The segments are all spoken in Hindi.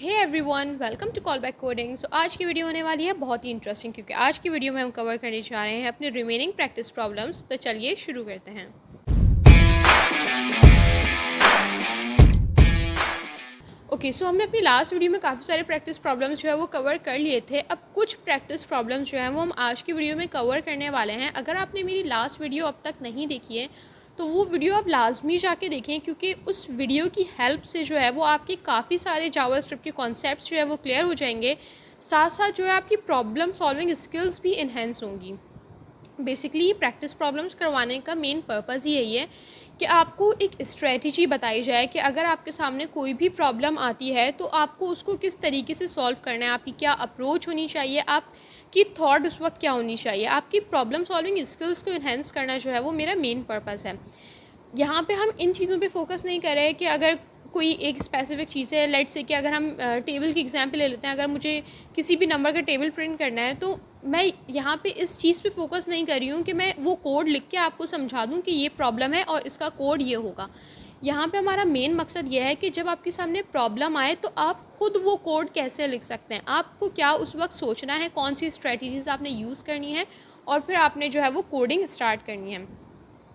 Hey everyone, welcome to call back coding. So आज की वीडियो होने वाली है बहुत ही इंटरेस्टिंग, क्योंकि आज की वीडियो में हम कवर करने जा रहे हैं अपने रिमेनिंग प्रैक्टिस प्रॉब्लम्स। तो चलिए शुरू करते हैं। सो हमने अपनी लास्ट वीडियो में काफ़ी सारे प्रैक्टिस प्रॉब्लम्स जो है वो कवर कर लिए थे। अब कुछ प्रैक्टिस प्रॉब्लम्स जो है वो हम आज की वीडियो में कवर करने वाले हैं। अगर आपने मेरी लास्ट वीडियो अब तक नहीं देखी है तो वो वीडियो आप लाजमी जाके देखें, क्योंकि उस वीडियो की हेल्प से जो है वो आपके काफ़ी सारे जावास्क्रिप्ट के कॉन्सेप्ट्स जो है वो क्लियर हो जाएंगे। साथ साथ जो है आपकी प्रॉब्लम सॉल्विंग स्किल्स भी इन्हेंस होंगी। बेसिकली प्रैक्टिस प्रॉब्लम्स करवाने का मेन पर्पज़ ही यही है कि आपको एक स्ट्रेटजी बताई जाए कि अगर आपके सामने कोई भी प्रॉब्लम आती है तो आपको उसको किस तरीके से सॉल्व करना है, आपकी क्या अप्रोच होनी चाहिए, आपकी थॉट उस वक्त क्या होनी चाहिए। आपकी प्रॉब्लम सॉल्विंग स्किल्स को इन्हेंस करना जो है वो मेरा मेन पर्पज़ है। यहाँ पे हम इन चीज़ों पे फोकस नहीं कर रहे कि अगर कोई एक स्पेसिफिक चीज़ है, लेट्स से कि अगर हम टेबल की एग्जांपल ले लेते हैं, अगर मुझे किसी भी नंबर का टेबल प्रिंट करना है तो मैं यहाँ पे इस चीज़ पे फोकस नहीं कर रही हूँ कि मैं वो कोड लिख के आपको समझा दूँ कि ये प्रॉब्लम है और इसका कोड ये होगा। यहाँ पे हमारा मेन मकसद ये है कि जब आपके सामने प्रॉब्लम आए तो आप ख़ुद वो कोड कैसे लिख सकते हैं, आपको क्या उस वक्त सोचना है, कौन सी स्ट्रेटजीज आपने यूज़ करनी है और फिर आपने जो है वो कोडिंग स्टार्ट करनी है।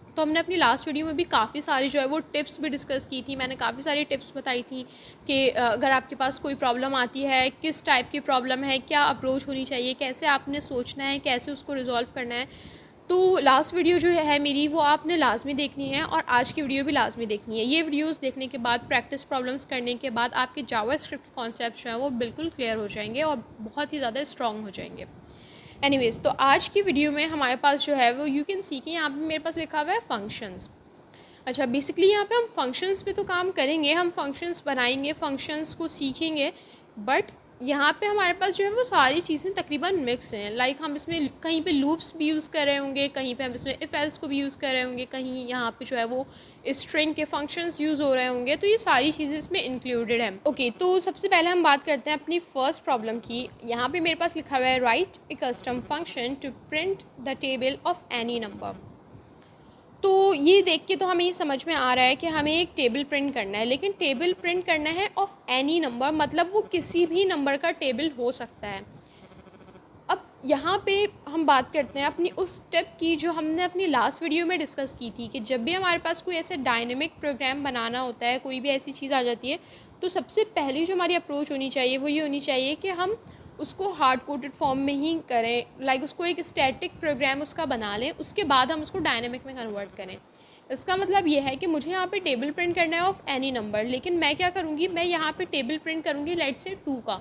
तो हमने अपनी लास्ट वीडियो में भी काफ़ी सारी जो है वो टिप्स भी डिस्कस की थी। मैंने काफ़ी सारी टिप्स बताई थी कि अगर आपके पास कोई प्रॉब्लम आती है, किस टाइप की प्रॉब्लम है, क्या अप्रोच होनी चाहिए, कैसे आपने सोचना है, कैसे उसको रिजॉल्व करना है। तो लास्ट वीडियो जो है मेरी वो आपने लाजमी देखनी है और आज की वीडियो भी लाजमी देखनी है। ये वीडियोस देखने के बाद, प्रैक्टिस प्रॉब्लम्स करने के बाद आपके जावास्क्रिप्ट कॉन्सेप्ट जो है वो बिल्कुल क्लियर हो जाएंगे और बहुत ही ज़्यादा स्ट्रॉन्ग हो जाएंगे। एनीवेज़, तो आज की वीडियो में हमारे पास जो है वो यू कैन सी कि यहाँ पे मेरे पास लिखा हुआ है फंक्शंस। अच्छा, बेसिकली यहाँ पे हम फंक्शंस पे तो काम करेंगे, हम फंक्शंस बनाएंगे, फंक्शंस को सीखेंगे, बट यहाँ पे हमारे पास जो है वो सारी चीज़ें तकरीबन मिक्स हैं। लाइक हम इसमें कहीं पे लूप्स भी यूज़ कर रहे होंगे, कहीं पे हम इसमें इफ़ एल्स को भी यूज़ कर रहे होंगे, कहीं यहाँ पे जो है वो स्ट्रिंग के फंक्शंस यूज़ हो रहे होंगे। तो ये सारी चीज़ें इसमें इंक्लूडेड हैं। तो सबसे पहले हम बात करते हैं अपनी फर्स्ट प्रॉब्लम की। यहाँ पे मेरे पास लिखा हुआ है write a custom function to print the table of any number. तो ये देख के तो हमें ये समझ में आ रहा है कि हमें एक टेबल प्रिंट करना है, लेकिन टेबल प्रिंट करना है ऑफ एनी नंबर, मतलब वो किसी भी नंबर का टेबल हो सकता है। अब यहाँ पे हम बात करते हैं अपनी उस स्टेप की जो हमने अपनी लास्ट वीडियो में डिस्कस की थी कि जब भी हमारे पास कोई ऐसे डायनेमिक प्रोग्राम बनाना होता है, कोई भी ऐसी चीज़ आ जाती है, तो सबसे पहली जो हमारी अप्रोच होनी चाहिए वो ये होनी चाहिए कि हम उसको हार्ड कोडेड फॉर्म में ही करें। लाइक उसको एक स्टैटिक प्रोग्राम उसका बना लें, उसके बाद हम उसको डायनेमिक में कन्वर्ट करें। इसका मतलब ये है कि मुझे यहाँ पे टेबल प्रिंट करना है ऑफ एनी नंबर, लेकिन मैं क्या करूँगी, मैं यहाँ पे टेबल प्रिंट करूँगी लेट्स से 2 का।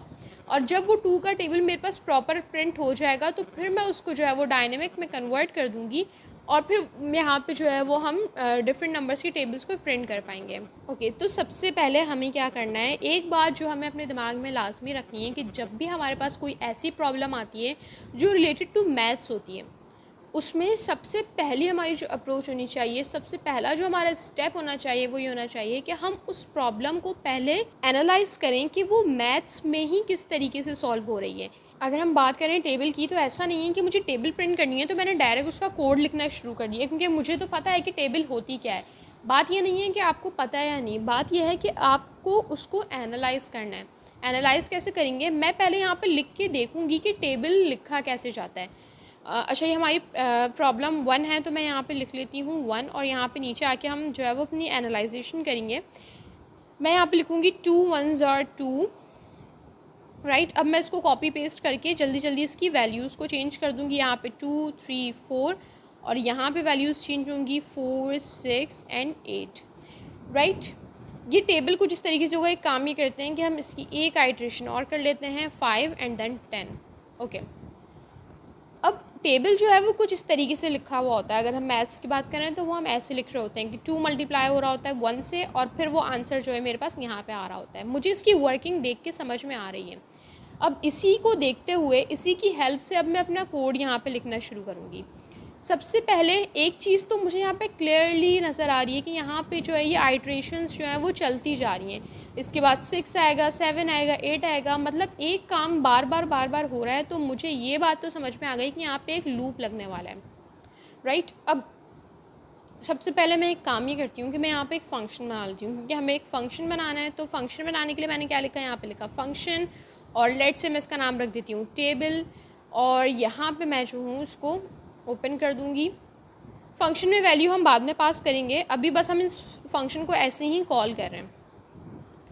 और जब वो 2 का टेबल मेरे पास प्रॉपर प्रिंट हो जाएगा तो फिर मैं उसको जो है वो डायनेमिक में कन्वर्ट कर दूँगी और फिर यहाँ पे जो है वो हम डिफरेंट नंबर्स की टेबल्स को प्रिंट कर पाएंगे। तो सबसे पहले हमें क्या करना है, एक बात जो हमें अपने दिमाग में लाजमी रखनी है कि जब भी हमारे पास कोई ऐसी प्रॉब्लम आती है जो रिलेटेड टू मैथ्स होती है, उसमें सबसे पहली हमारी जो अप्रोच होनी चाहिए, सबसे पहला जो हमारा स्टेप होना चाहिए वो ये होना चाहिए कि हम उस प्रॉब्लम को पहले एनालाइज करें कि वो मैथ्स में ही किस तरीके से सॉल्व हो रही है। अगर हम बात करें टेबल की, तो ऐसा नहीं है कि मुझे टेबल प्रिंट करनी है तो मैंने डायरेक्ट उसका कोड लिखना शुरू कर दिया, क्योंकि मुझे तो पता है कि टेबल होती क्या है। बात ये नहीं है कि आपको पता है या नहीं, बात यह है कि आपको उसको एनालाइज करना है। एनालाइज कैसे करेंगे, मैं पहले यहाँ पर लिख के देखूँगी कि टेबल लिखा कैसे जाता है। अच्छा, ये हमारी प्रॉब्लम 1 है, तो मैं यहाँ पे लिख लेती हूँ 1 और यहाँ पे नीचे आके हम जो है वो अपनी एनालाइजेशन करेंगे। मैं यहाँ पे लिखूँगी 2 1s are 2, राइट। अब मैं इसको कॉपी पेस्ट करके जल्दी जल्दी इसकी वैल्यूज़ को चेंज कर दूँगी। यहाँ पे 2 3 4 और यहाँ पे वैल्यूज़ चेंज होंगी 4 6 एंड 8, राइट। ये टेबल कुछ इस तरीके से होगा। एक काम ये करते हैं कि हम इसकी एक आइट्रेशन और कर लेते हैं 5 एंड देन 10। ओके, अब टेबल जो है वो कुछ इस तरीके से लिखा हुआ होता है। अगर हम मैथ्स की बात करें तो वो हम ऐसे लिख रहे होते हैं कि 2 मल्टीप्लाई हो रहा होता है 1 से और फिर वो आंसर जो है मेरे पास यहाँ पे आ रहा होता है। मुझे इसकी वर्किंग देख के समझ में आ रही है। अब इसी को देखते हुए, इसी की हेल्प से अब मैं अपना कोड यहाँ पे लिखना शुरू करूँगी। सबसे पहले एक चीज़ तो मुझे यहाँ पे क्लियरली नज़र आ रही है कि यहाँ पे जो है ये आइट्रेशंस जो हैं वो चलती जा रही हैं। इसके बाद 6 आएगा, 7 आएगा, 8 आएगा, मतलब एक काम बार बार हो रहा है। तो मुझे ये बात तो समझ में आ गई कि यहाँ पे एक लूप लगने वाला है, राइट। अब सबसे पहले मैं एक काम ये करती हूँ कि मैं यहाँ पे एक फ़ंक्शन बना लेती हूँ, क्योंकि हमें एक फ़ंक्शन बनाना है। तो फंक्शन बनाने के लिए मैंने क्या लिखा, यहाँ पे लिखा फ़ंक्शन, और लेट से मैं इसका नाम रख देती हूँ टेबल, और यहाँ पे मैं जो हूँ उसको ओपन कर दूँगी। फ़ंक्शन में वैल्यू हम बाद में पास करेंगे, अभी बस हम इस फंक्शन को ऐसे ही कॉल कर रहे हैं,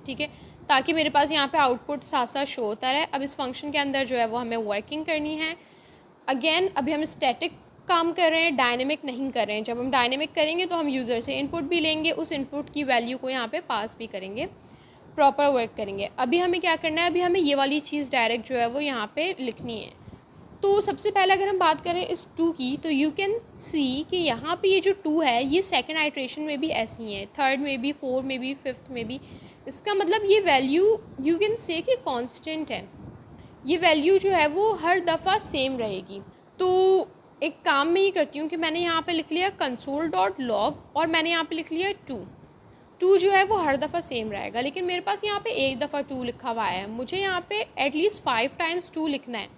ठीक है, ताकि मेरे पास यहाँ पे आउटपुट साथ साथ शो होता रहे। अब इस फंक्शन के अंदर जो है वो हमें वर्किंग करनी है। अगेन अभी हम स्टैटिक काम कर रहे हैं, डायनेमिक नहीं कर रहे हैं। जब हम डायनेमिक करेंगे तो हम यूज़र से इनपुट भी लेंगे, उस इनपुट की वैल्यू को यहाँ पे पास भी करेंगे, प्रॉपर वर्क करेंगे। अभी हमें क्या करना है, अभी हमें ये वाली चीज़ डायरेक्ट जो है वो यहाँ पे लिखनी है। तो सबसे पहले अगर हम बात करें इस 2 की, तो यू कैन सी कि यहाँ पे ये जो 2 है ये सेकंड आइट्रेशन में भी ऐसी है, थर्ड में भी, फोर्थ में भी, फिफ्थ में भी। इसका मतलब ये वैल्यू यू कैन से कि कांस्टेंट है, ये वैल्यू जो है वो हर दफ़ा सेम रहेगी। तो एक काम मैं ये करती हूँ कि मैंने यहाँ पे लिख लिया console.log, और मैंने यहाँ पे लिख लिया 2 जो है वो हर दफ़ा सेम रहेगा। लेकिन मेरे पास यहाँ पे एक दफ़ा 2 लिखा हुआ है, मुझे यहाँ पे एटलीस्ट 5 टाइम्स 2 लिखना है।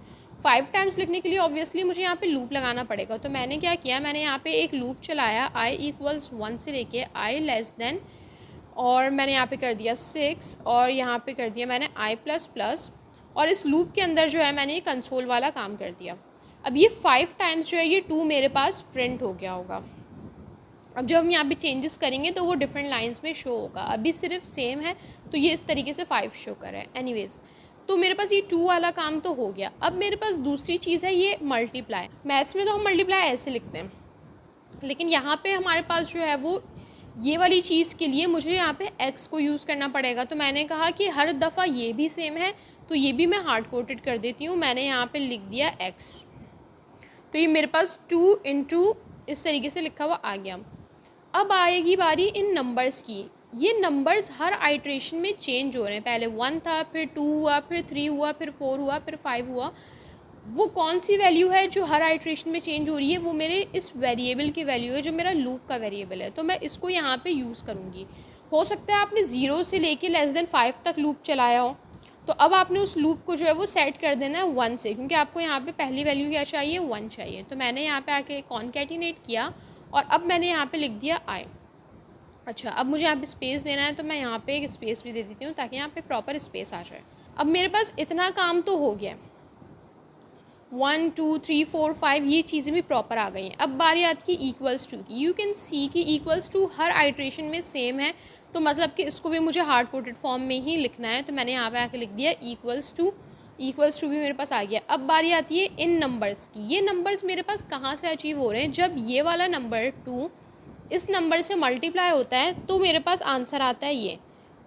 5 टाइम्स लिखने के लिए ऑब्वियसली मुझे यहाँ पे लूप लगाना पड़ेगा। तो मैंने क्या किया, मैंने यहाँ पे एक लूप चलाया i = 1 से लेके i <, और मैंने यहाँ पे कर दिया 6, और यहाँ पे कर दिया मैंने i++, और इस लूप के अंदर जो है मैंने ये कंसोल वाला काम कर दिया। अब ये 5 टाइम्स जो है ये 2 मेरे पास प्रिंट हो गया होगा। अब जब हम यहाँ पे चेंजेस करेंगे तो वो डिफरेंट लाइंस में शो होगा, अभी सिर्फ सेम है तो ये इस तरीके से 5 शो कर रहा है। एनीवेज, तो मेरे पास ये 2 वाला काम तो हो गया। अब मेरे पास दूसरी चीज़ है ये मल्टीप्लाई। मैथ्स में तो हम मल्टीप्लाई ऐसे लिखते हैं, लेकिन यहाँ पे हमारे पास जो है वो ये वाली चीज़ के लिए मुझे यहाँ पे x को यूज़ करना पड़ेगा। तो मैंने कहा कि हर दफ़ा ये भी सेम है तो ये भी मैं हार्ड कोटेड कर देती हूँ। मैंने यहाँ पे लिख दिया x, तो ये मेरे पास 2 × इस तरीके से लिखा हुआ आ गया। अब आएगी बारी इन नंबर्स की। ये नंबर्स हर आइट्रेशन में चेंज हो रहे हैं, पहले 1 था, फिर 2 हुआ, फिर 3 हुआ, फिर 4 हुआ, फिर 5 हुआ। वो कौन सी वैल्यू है जो हर आइट्रेशन में चेंज हो रही है, वो मेरे इस वेरिएबल की वैल्यू है जो मेरा लूप का वेरिएबल है। तो मैं इसको यहाँ पे यूज़ करूँगी। हो सकता है आपने 0 से लेके <5 तक लूप चलाया हो, तो अब आपने उस लूप को जो है वो सेट कर देना है 1 से, क्योंकि आपको यहाँ पे पहली वैल्यू क्या चाहिए, 1 चाहिए। तो मैंने यहाँ पे आके कॉन्कैटिनेट किया, और अब मैंने यहाँ पे लिख दिया i। अच्छा, अब मुझे यहाँ पे स्पेस देना है, तो मैं यहाँ पे एक स्पेस भी दे देती हूँ ताकि यहाँ पे प्रॉपर स्पेस आ जाए। अब मेरे पास इतना काम तो हो गया, 1 2 3 4 5 ये चीज़ें भी प्रॉपर आ गई हैं। अब बारी आती है =2 की। यू कैन सी कि =2 हर आइट्रेशन में सेम है, तो मतलब कि इसको भी मुझे हार्ड कोटेड फॉर्म में ही लिखना है। तो मैंने यहाँ पे आके लिख दिया =2 भी मेरे पास आ गया। अब बारी आती है इन नंबर्स की। ये नंबर्स मेरे पास कहाँ से अचीव हो रहे हैं, जब ये वाला नंबर 2 इस नंबर से मल्टीप्लाई होता है तो मेरे पास आंसर आता है ये,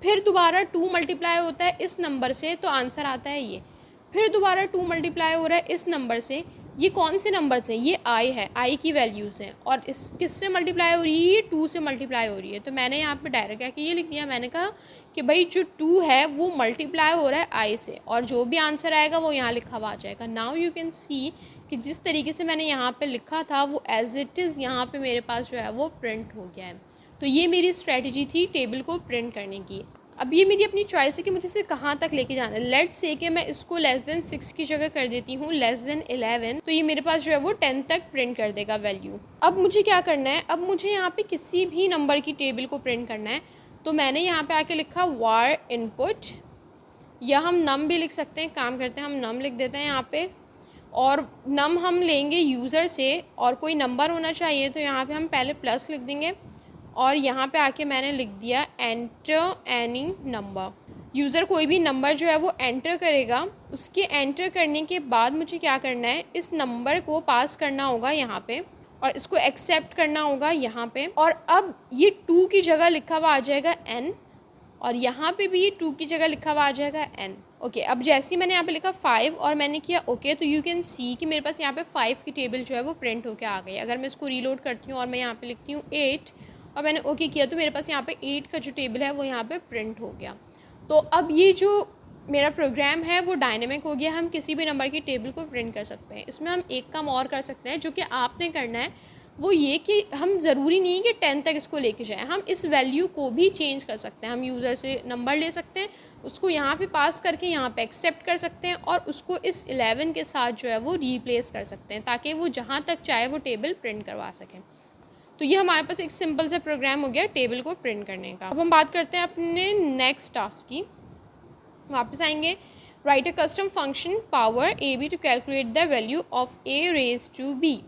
फिर दोबारा 2 मल्टीप्लाई होता है इस नंबर से तो आंसर आता है ये, फिर दोबारा 2 मल्टीप्लाई हो रहा है इस नंबर से। ये कौन से नंबर से, ये i है, i की वैल्यूज़ हैं, और इस किससे मल्टीप्लाई हो रही है, ये 2 से मल्टीप्लाई हो रही है। तो मैंने यहाँ पे डायरेक्ट आके ये लिख दिया, मैंने कहा कि भाई जो 2 है वो मल्टीप्लाई हो रहा है i से, और जो भी आंसर आएगा वो यहाँ लिखा हुआ आ जाएगा। नाउ यू कैन सी कि जिस तरीके से मैंने यहाँ पे लिखा था वो एज इट इज़ यहाँ पे मेरे पास जो है वो प्रिंट हो गया है। तो ये मेरी स्ट्रेटजी थी टेबल को प्रिंट करने की। अब ये मेरी अपनी चॉइस है कि मुझे इसे कहाँ तक लेके जाना है। लेट्स से कि मैं इसको <6 की जगह कर देती हूँ <11, तो ये मेरे पास जो है वो 10 तक प्रिंट कर देगा वैल्यू। अब मुझे क्या करना है, अब मुझे यहाँ पे किसी भी नंबर की टेबल को प्रिंट करना है। तो मैंने यहाँ पे आके लिखा var input, या हम नम भी लिख सकते हैं, काम करते हैं हम नम लिख देते हैं यहाँ पे, और नम हम लेंगे यूज़र से, और कोई नंबर होना चाहिए तो यहाँ पे हम पहले प्लस लिख देंगे, और यहाँ पे आके मैंने लिख दिया एंटर एनी नंबर। यूज़र कोई भी नंबर जो है वो एंटर करेगा, उसके एंटर करने के बाद मुझे क्या करना है, इस नंबर को पास करना होगा यहाँ पे, और इसको एक्सेप्ट करना होगा यहाँ पे। और अब ये 2 की जगह लिखा हुआ आ जाएगा n, और यहाँ पे भी ये 2 की जगह लिखा हुआ आ जाएगा n। ओके, अब जैसे ही मैंने यहाँ पे लिखा 5 और मैंने किया ओके, तो यू कैन सी कि मेरे पास यहाँ पे 5 की टेबल जो है वो प्रिंट होके आ गई। अगर मैं इसको रीलोड करती हूँ और मैं यहाँ पे लिखती हूँ 8 और मैंने ओके किया, तो मेरे पास यहाँ पे 8 का जो टेबल है वो यहाँ पे प्रिंट हो गया। तो अब ये जो मेरा प्रोग्राम है वो डायनेमिक हो गया, हम किसी भी नंबर की टेबल को प्रिंट कर सकते हैं। इसमें हम एक काम और कर सकते हैं जो कि आपने करना है, वो ये कि हम ज़रूरी नहीं कि 10 तक इसको लेके जाएं, हम इस वैल्यू को भी चेंज कर सकते हैं। हम यूज़र से नंबर ले सकते हैं, उसको यहाँ पे पास करके यहाँ पे एक्सेप्ट कर सकते हैं, और उसको इस 11 के साथ जो है वो रिप्लेस कर सकते हैं, ताकि वो जहाँ तक चाहे वो टेबल प्रिंट करवा सकें। तो ये हमारे पास एक सिंपल सा प्रोग्राम हो गया टेबल को प्रिंट करने का। अब हम बात करते हैं अपने नेक्स्ट टास्क की। वापस आएंगे, write a custom function power A B to calculate the value of A raise to B.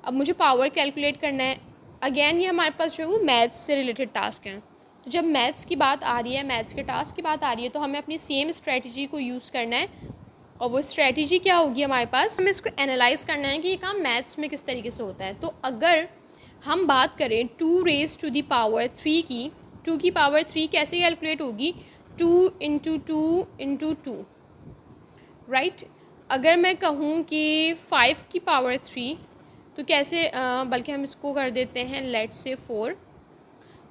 अब मुझे पावर कैलकुलेट करना है। अगेन ये हमारे पास जो है वो मैथ्स से रिलेटेड टास्क हैं। तो जब मैथ्स की बात आ रही है, मैथ्स के टास्क की बात आ रही है, तो हमें अपनी सेम स्ट्रेटजी को यूज़ करना है। और वो स्ट्रेटजी क्या होगी हमारे पास, हमें इसको एनालाइज करना है कि ये काम मैथ्स में किस तरीके से होता है। तो अगर हम बात करें 2 रेज टू दी पावर 3 की, 2 की पावर 3 कैसे कैलकुलेट होगी, 2 इंटू 2 इंटू 2, राइट। अगर मैं कहूँ कि 5 की पावर 3 तो कैसे, बल्कि हम इसको कर देते हैं लेट्स से 4।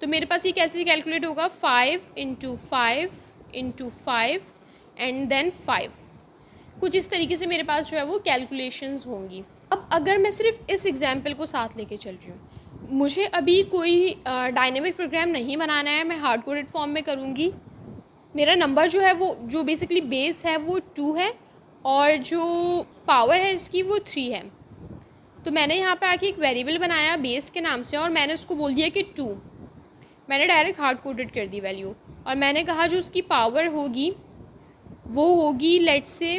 तो मेरे पास ये कैसे कैलकुलेट होगा, 5 इंटू 5 इंटू 5 एंड देन 5। कुछ इस तरीके से मेरे पास जो है वो कैलकुलेशंस होंगी। अब अगर मैं सिर्फ इस एग्जाम्पल को साथ लेके चल रही हूँ, मुझे अभी कोई डायनेमिक प्रोग्राम नहीं बनाना है, मैं हार्ड कोडेड फॉर्म में करूँगी। मेरा नंबर जो है वो, जो बेसिकली बेस है वो 2 है और जो पावर है इसकी वो 3 है। तो मैंने यहाँ पे आके एक वेरिएबल बनाया बेस के नाम से और मैंने उसको बोल दिया कि 2। मैंने डायरेक्ट हार्ड कोडेड कर दी वैल्यू और मैंने कहा जो उसकी पावर होगी वो होगी लेट्स से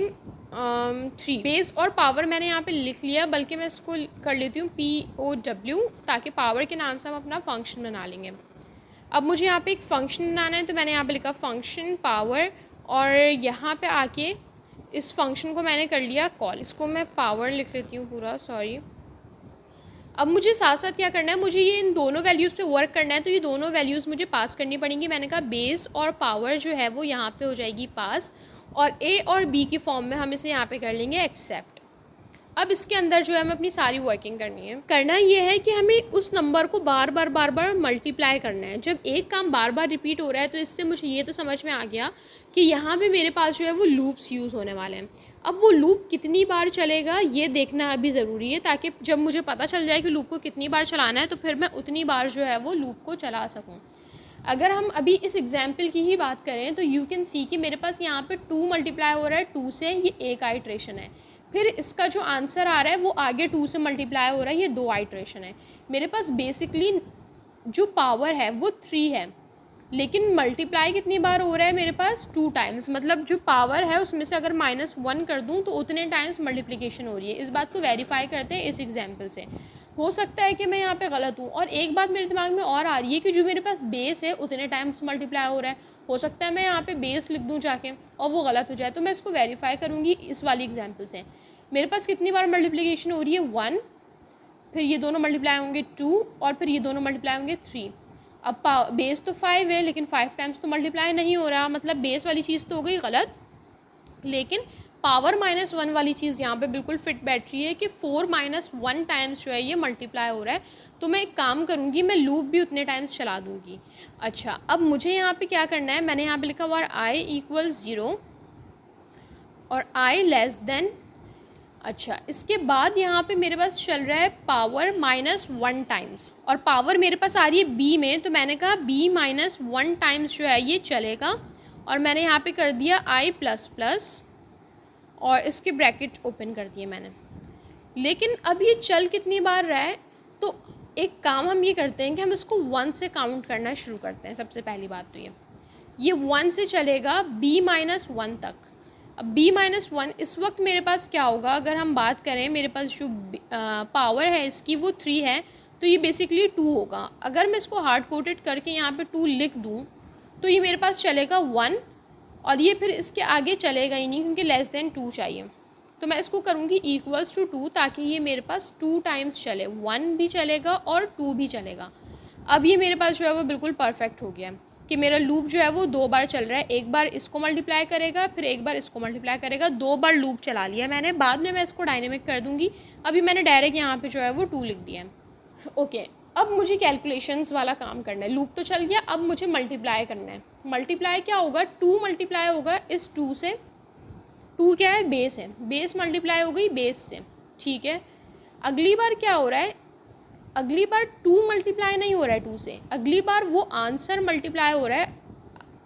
3। बेस और पावर मैंने यहाँ पे लिख लिया, बल्कि मैं इसको कर लेती हूँ POW, ताकि पावर के नाम से हम अपना फंक्शन बना लेंगे। अब मुझे यहाँ पे एक फ़ंक्शन बनाना है, तो मैंने यहाँ पे लिखा फंक्शन पावर और यहाँ पे आके इस फंक्शन को मैंने कर लिया कॉल। इसको मैं पावर लिख लेती हूँ पूरा, सॉरी। अब मुझे साथ साथ क्या करना है, मुझे ये इन दोनों वैल्यूज़ पे वर्क करना है। तो ये दोनों वैल्यूज़ मुझे पास करनी पड़ेंगी। मैंने कहा बेस और पावर जो है वो यहाँ पे हो जाएगी पास, और ए और बी की फॉर्म में हम इसे यहाँ पे कर लेंगे एक्सेप्ट। अब इसके अंदर जो है हमें अपनी सारी वर्किंग करनी है। करना ये है कि हमें उस नंबर को बार बार मल्टीप्लाई करना है। जब एक काम बार बार रिपीट हो रहा है तो इससे मुझे ये तो समझ में आ गया कि यहाँ पे मेरे पास जो है वो लूप्स यूज़ होने वाले हैं। अब वो लूप कितनी बार चलेगा ये देखना अभी ज़रूरी है, ताकि जब मुझे पता चल जाए कि लूप को कितनी बार चलाना है तो फिर मैं उतनी बार जो है वो लूप को चला सकूँ। अगर हम अभी इस एग्जाम्पल की ही बात करें तो यू कैन सी कि मेरे पास यहाँ पे 2 मल्टीप्लाई हो रहा है 2 से, ये एक आइट्रेशन है। फिर इसका जो आंसर आ रहा है वो आगे 2 से मल्टीप्लाई हो रहा है, ये 2 आइट्रेशन है। मेरे पास बेसिकली जो पावर है वो 3 है, लेकिन मल्टीप्लाई कितनी बार हो रहा है मेरे पास 2 टाइम्स। मतलब जो पावर है उसमें से अगर -1 कर दूं तो उतने टाइम्स मल्टीप्लिकेशन हो रही है। इस बात को वेरीफाई करते हैं इस एग्जाम्पल से। हो सकता है कि मैं यहाँ पे गलत हूँ। और एक बात मेरे दिमाग में और आ रही है कि जो मेरे पास बेस है उतने टाइम्स मल्टीप्लाई हो रहा है। हो सकता है मैं यहाँ पे बेस लिख दूँ जाके और वो गलत हो जाए, तो मैं इसको वेरीफाई करूँगी इस वाली एग्जाम्पल से। मेरे पास कितनी बार मल्टीप्लिकेशन हो रही है 1, फिर ये दोनों मल्टीप्लाई होंगे 2 और फिर ये दोनों मल्टीप्लाई होंगे 3। अब बेस तो 5 है लेकिन 5 टाइम्स तो मल्टीप्लाई नहीं हो रहा, मतलब बेस वाली चीज़ तो हो गई गलत, लेकिन पावर -1 वाली चीज़ यहाँ पे बिल्कुल फिट बैठ रही है कि 4 - 1 टाइम्स जो है ये मल्टीप्लाई हो रहा है। तो मैं एक काम करूँगी, मैं लूप भी उतने टाइम्स चला दूँगी। अच्छा, अब मुझे यहाँ पे क्या करना है, मैंने यहाँ पे लिखा हुआ i = 0 और i <। अच्छा, इसके बाद यहाँ पे मेरे पास चल रहा है पावर -1 टाइम्स और पावर मेरे पास आ रही है b में, तो मैंने कहा b - 1 टाइम्स जो है ये चलेगा और मैंने यहाँ पे कर दिया i++ और इसके ब्रैकेट ओपन कर दिए मैंने। लेकिन अब ये चल कितनी बार रहा है, तो एक काम हम ये करते हैं कि हम इसको 1 से काउंट करना शुरू करते हैं। सबसे पहली बात तो ये 1 से चलेगा b - 1 तक। अब b - 1 इस वक्त मेरे पास क्या होगा, अगर हम बात करें मेरे पास जो पावर है इसकी वो 3 है, तो ये बेसिकली 2 होगा। अगर मैं इसको हार्ड कोडेड करके यहाँ पे 2 लिख दूँ तो ये मेरे पास चलेगा 1 और ये फिर इसके आगे चलेगा ही नहीं क्योंकि <2 चाहिए। तो मैं इसको करूँगी = 2 ताकि ये मेरे पास 2 टाइम्स चले, 1 भी चलेगा और 2 भी चलेगा। अब ये मेरे पास जो है वो बिल्कुल परफेक्ट हो गया कि मेरा लूप जो है वो 2 बार चल रहा है। एक बार इसको मल्टीप्लाई करेगा, फिर एक बार इसको मल्टीप्लाई करेगा, 2 बार लूप चला लिया मैंने। बाद में मैं इसको डायनेमिक कर दूँगी। अभी मैंने डायरेक्ट यहाँ पे जो है वो 2 लिख दिया है। ओके, अब मुझे कैलकुलेशंस वाला काम करना है। लूप तो चल गया, अब मुझे मल्टीप्लाई करना है। मल्टीप्लाई क्या होगा, 2 मल्टीप्लाई होगा इस 2 से। 2 क्या है, बेस है, बेस मल्टीप्लाई हो गई बेस से, ठीक है। अगली बार क्या हो रहा है, अगली बार 2 मल्टीप्लाई नहीं हो रहा है 2 से, अगली बार वो आंसर मल्टीप्लाई हो रहा है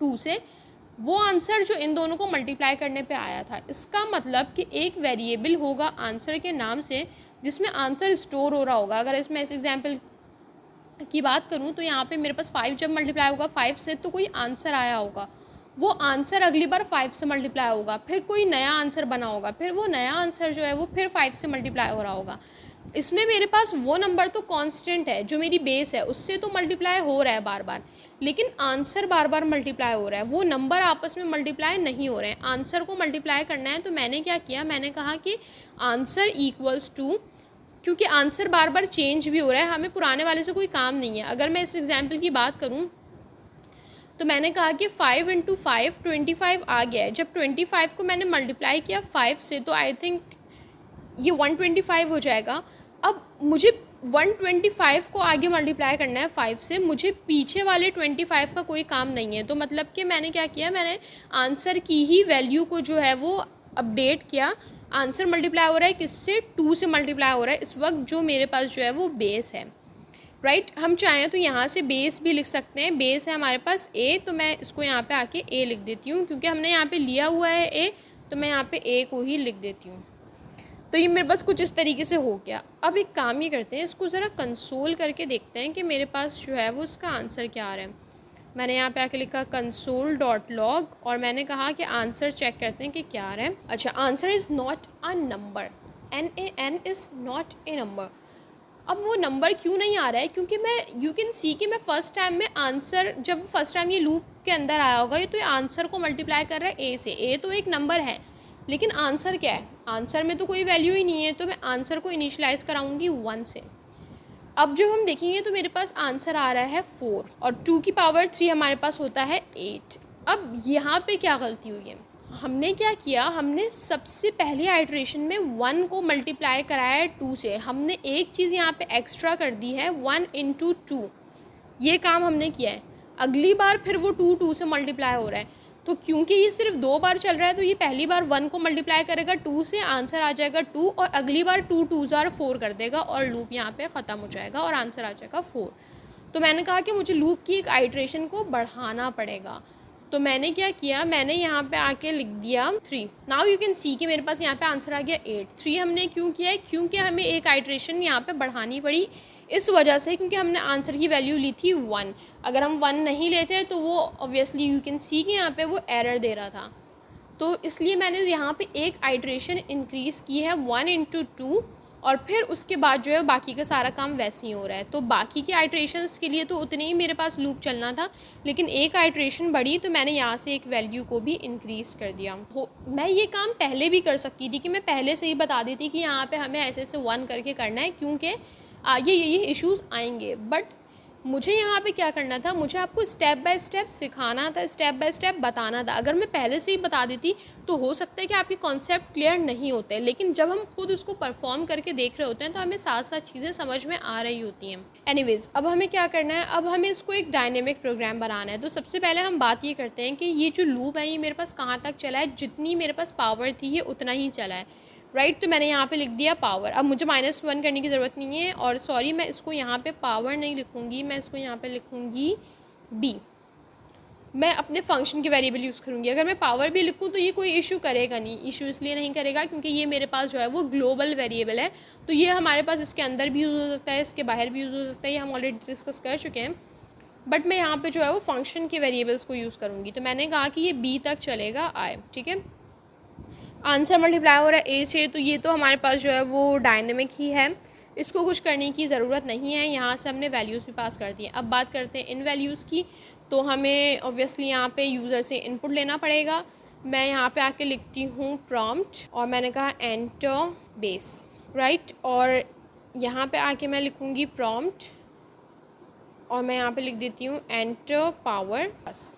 2 से, वो आंसर जो इन दोनों को मल्टीप्लाई करने पे आया था। इसका मतलब कि एक वेरिएबल होगा आंसर के नाम से जिसमें आंसर स्टोर हो रहा होगा। अगर इसमें इस एग्जाम्पल की बात करूँ तो यहाँ पे मेरे पास 5 जब मल्टीप्लाई होगा 5 से तो कोई आंसर आया होगा, वो आंसर अगली बार 5 से मल्टीप्लाई होगा, फिर कोई नया आंसर बना होगा, फिर वो नया आंसर जो है वो फिर 5 से मल्टीप्लाई हो रहा होगा। इसमें मेरे पास वो नंबर तो कांस्टेंट है, जो मेरी बेस है उससे तो मल्टीप्लाई हो रहा है बार बार, लेकिन आंसर बार बार मल्टीप्लाई हो रहा है, वो नंबर आपस में मल्टीप्लाई नहीं हो रहे हैं। आंसर को मल्टीप्लाई करना है तो मैंने क्या किया, मैंने कहा कि आंसर इक्वल्स टू, क्योंकि आंसर बार बार चेंज भी हो रहा है, हमें पुराने वाले से कोई काम नहीं है। अगर मैं इस एग्जाम्पल की बात करूँ तो मैंने कहा कि 5 इंटू 5 25 आ गया है। जब 25 को मैंने मल्टीप्लाई किया 5 से तो आई थिंक ये 125 हो जाएगा। अब मुझे 125 को आगे मल्टीप्लाई करना है 5 से, मुझे पीछे वाले 25 का कोई काम नहीं है। तो मतलब कि मैंने क्या किया, मैंने आंसर की ही वैल्यू को जो है वो अपडेट किया। आंसर मल्टीप्लाई हो रहा है किससे, 2 से मल्टीप्लाई हो रहा है इस वक्त, जो मेरे पास जो है वो बेस है। राइट हम चाहें तो यहाँ से बेस भी लिख सकते हैं। बेस है हमारे पास ए, तो मैं इसको यहाँ पे आके ए लिख देती हूँ, क्योंकि हमने यहाँ पे लिया हुआ है ए, तो मैं यहाँ पे ए को ही लिख देती हूँ। तो ये मेरे पास कुछ इस तरीके से हो गया। अब एक काम ये करते हैं, इसको ज़रा कंसोल करके देखते हैं कि मेरे पास जो है वो इसका आंसर क्या आ रहा है। मैंने यहाँ पे आके लिखा console.log और मैंने कहा कि आंसर चेक करते हैं कि क्या आ रहा है। अच्छा, answer is not a number, NaN is not A number. अब वो नंबर क्यों नहीं आ रहा है, क्योंकि मैं यू कैन सी कि मैं फ़र्स्ट टाइम में आंसर, जब फर्स्ट टाइम ये लूप के अंदर आया होगा ये, तो ये आंसर को मल्टीप्लाई कर रहा है ए से। ए तो एक नंबर है, लेकिन आंसर क्या है, आंसर में तो कोई वैल्यू ही नहीं है, तो मैं आंसर को इनिशलाइज कराऊंगी 1 से। अब जब हम देखेंगे तो मेरे पास आंसर आ रहा है 4 और 2 की पावर 3 हमारे पास होता है 8। अब यहाँ पे क्या गलती हुई है, हमने क्या किया, हमने सबसे पहले आइट्रेशन में 1 को मल्टीप्लाई कराया है 2 से। हमने एक चीज़ यहाँ पे एक्स्ट्रा कर दी है, 1 इंटू 2, ये काम हमने किया है। अगली बार फिर वो 2 से मल्टीप्लाई हो रहा है, तो क्योंकि ये सिर्फ 2 बार चल रहा है तो ये पहली बार 1 को मल्टीप्लाई करेगा 2 से, आंसर आ जाएगा 2, और अगली बार 2 2 4 कर देगा और लूप यहाँ पे ख़त्म हो जाएगा और आंसर आ जाएगा 4। तो मैंने कहा कि मुझे लूप की एक आइट्रेशन को बढ़ाना पड़ेगा, तो मैंने क्या किया, मैंने यहाँ पे आके लिख दिया 3। नाउ यू कैन सी कि मेरे पास यहाँ पे आंसर आ गया 8। 3 हमने क्यों किया है, क्योंकि हमें एक आइट्रेशन यहाँ पे बढ़ानी पड़ी, इस वजह से क्योंकि हमने आंसर की वैल्यू ली थी 1। अगर हम 1 नहीं लेते तो वो ऑब्वियसली यू कैन सी कि यहाँ पे वो एरर दे रहा था, तो इसलिए मैंने यहाँ पे एक आइट्रेशन इंक्रीज़ की है 1 इंटू 2, और फिर उसके बाद जो है बाकी का सारा काम वैसे ही हो रहा है। तो बाकी के आइट्रेशंस के लिए तो उतने ही मेरे पास लूप चलना था, लेकिन एक आइट्रेशन बढ़ी तो मैंने यहाँ से एक वैल्यू को भी इंक्रीज़ कर दिया। मैं ये काम पहले भी कर सकती थी कि मैं पहले से ही बता देती कि यहाँ पे हमें ऐसे ऐसे 1 करके करना है, क्योंकि आगे ये इश्यूज़ आएंगे। बट मुझे यहाँ पे क्या करना था, मुझे आपको स्टेप बाय स्टेप सिखाना था, स्टेप बाय स्टेप बताना था। अगर मैं पहले से ही बता देती तो हो सकता है कि आपके कॉन्सेप्ट क्लियर नहीं होते, लेकिन जब हम खुद उसको परफॉर्म करके देख रहे होते हैं तो हमें साथ साथ चीज़ें समझ में आ रही होती हैं। एनीवेज़, अब हमें क्या करना है, अब हमें इसको एक डायनेमिक प्रोग्राम बनाना है। तो सबसे पहले हम बात ये करते हैं कि ये जो लूप है ये मेरे पास कहाँ तक चला है, जितनी मेरे पास पावर थी ये उतना ही चला है। राइट तो मैंने यहाँ पे लिख दिया पावर। अब मुझे -1 करने की ज़रूरत नहीं है, और सॉरी मैं इसको यहाँ पे पावर नहीं लिखूँगी, मैं इसको यहाँ पे लिखूँगी b। मैं अपने फंक्शन की वेरिएबल यूज़ करूँगी। अगर मैं पावर भी लिखूँ तो ये कोई इशू करेगा नहीं, इशू इसलिए नहीं करेगा क्योंकि ये मेरे पास जो है वो ग्लोबल वेरिएबल है, तो ये हमारे पास इसके अंदर भी यूज़ हो सकता है, इसके बाहर भी यूज़ हो सकता है, ये हम ऑलरेडी डिस्कस कर चुके हैं। बट मैं यहाँ पर जो है वो फंक्शन के वेरिएबल्स को यूज़ करूँगी। तो मैंने कहा कि ये b तक चलेगा आए, ठीक है। आंसर मल्टीप्लाई हो रहा है ए से, तो ये तो हमारे पास जो है वो डायनेमिक ही है, इसको कुछ करने की ज़रूरत नहीं है। यहाँ से हमने वैल्यूज़ भी पास कर दी हैं। अब बात करते हैं इन वैल्यूज़ की, तो हमें ऑब्वियसली यहाँ पे यूज़र से इनपुट लेना पड़ेगा। मैं यहाँ पे आके लिखती हूँ प्रॉम्प्ट, और मैंने कहा एंटर बेस, राइट। और यहाँ पे आके मैं लिखूँगी प्रॉम्प्ट, और मैं यहाँ पे लिख देती हूँ एंटर पावर। बस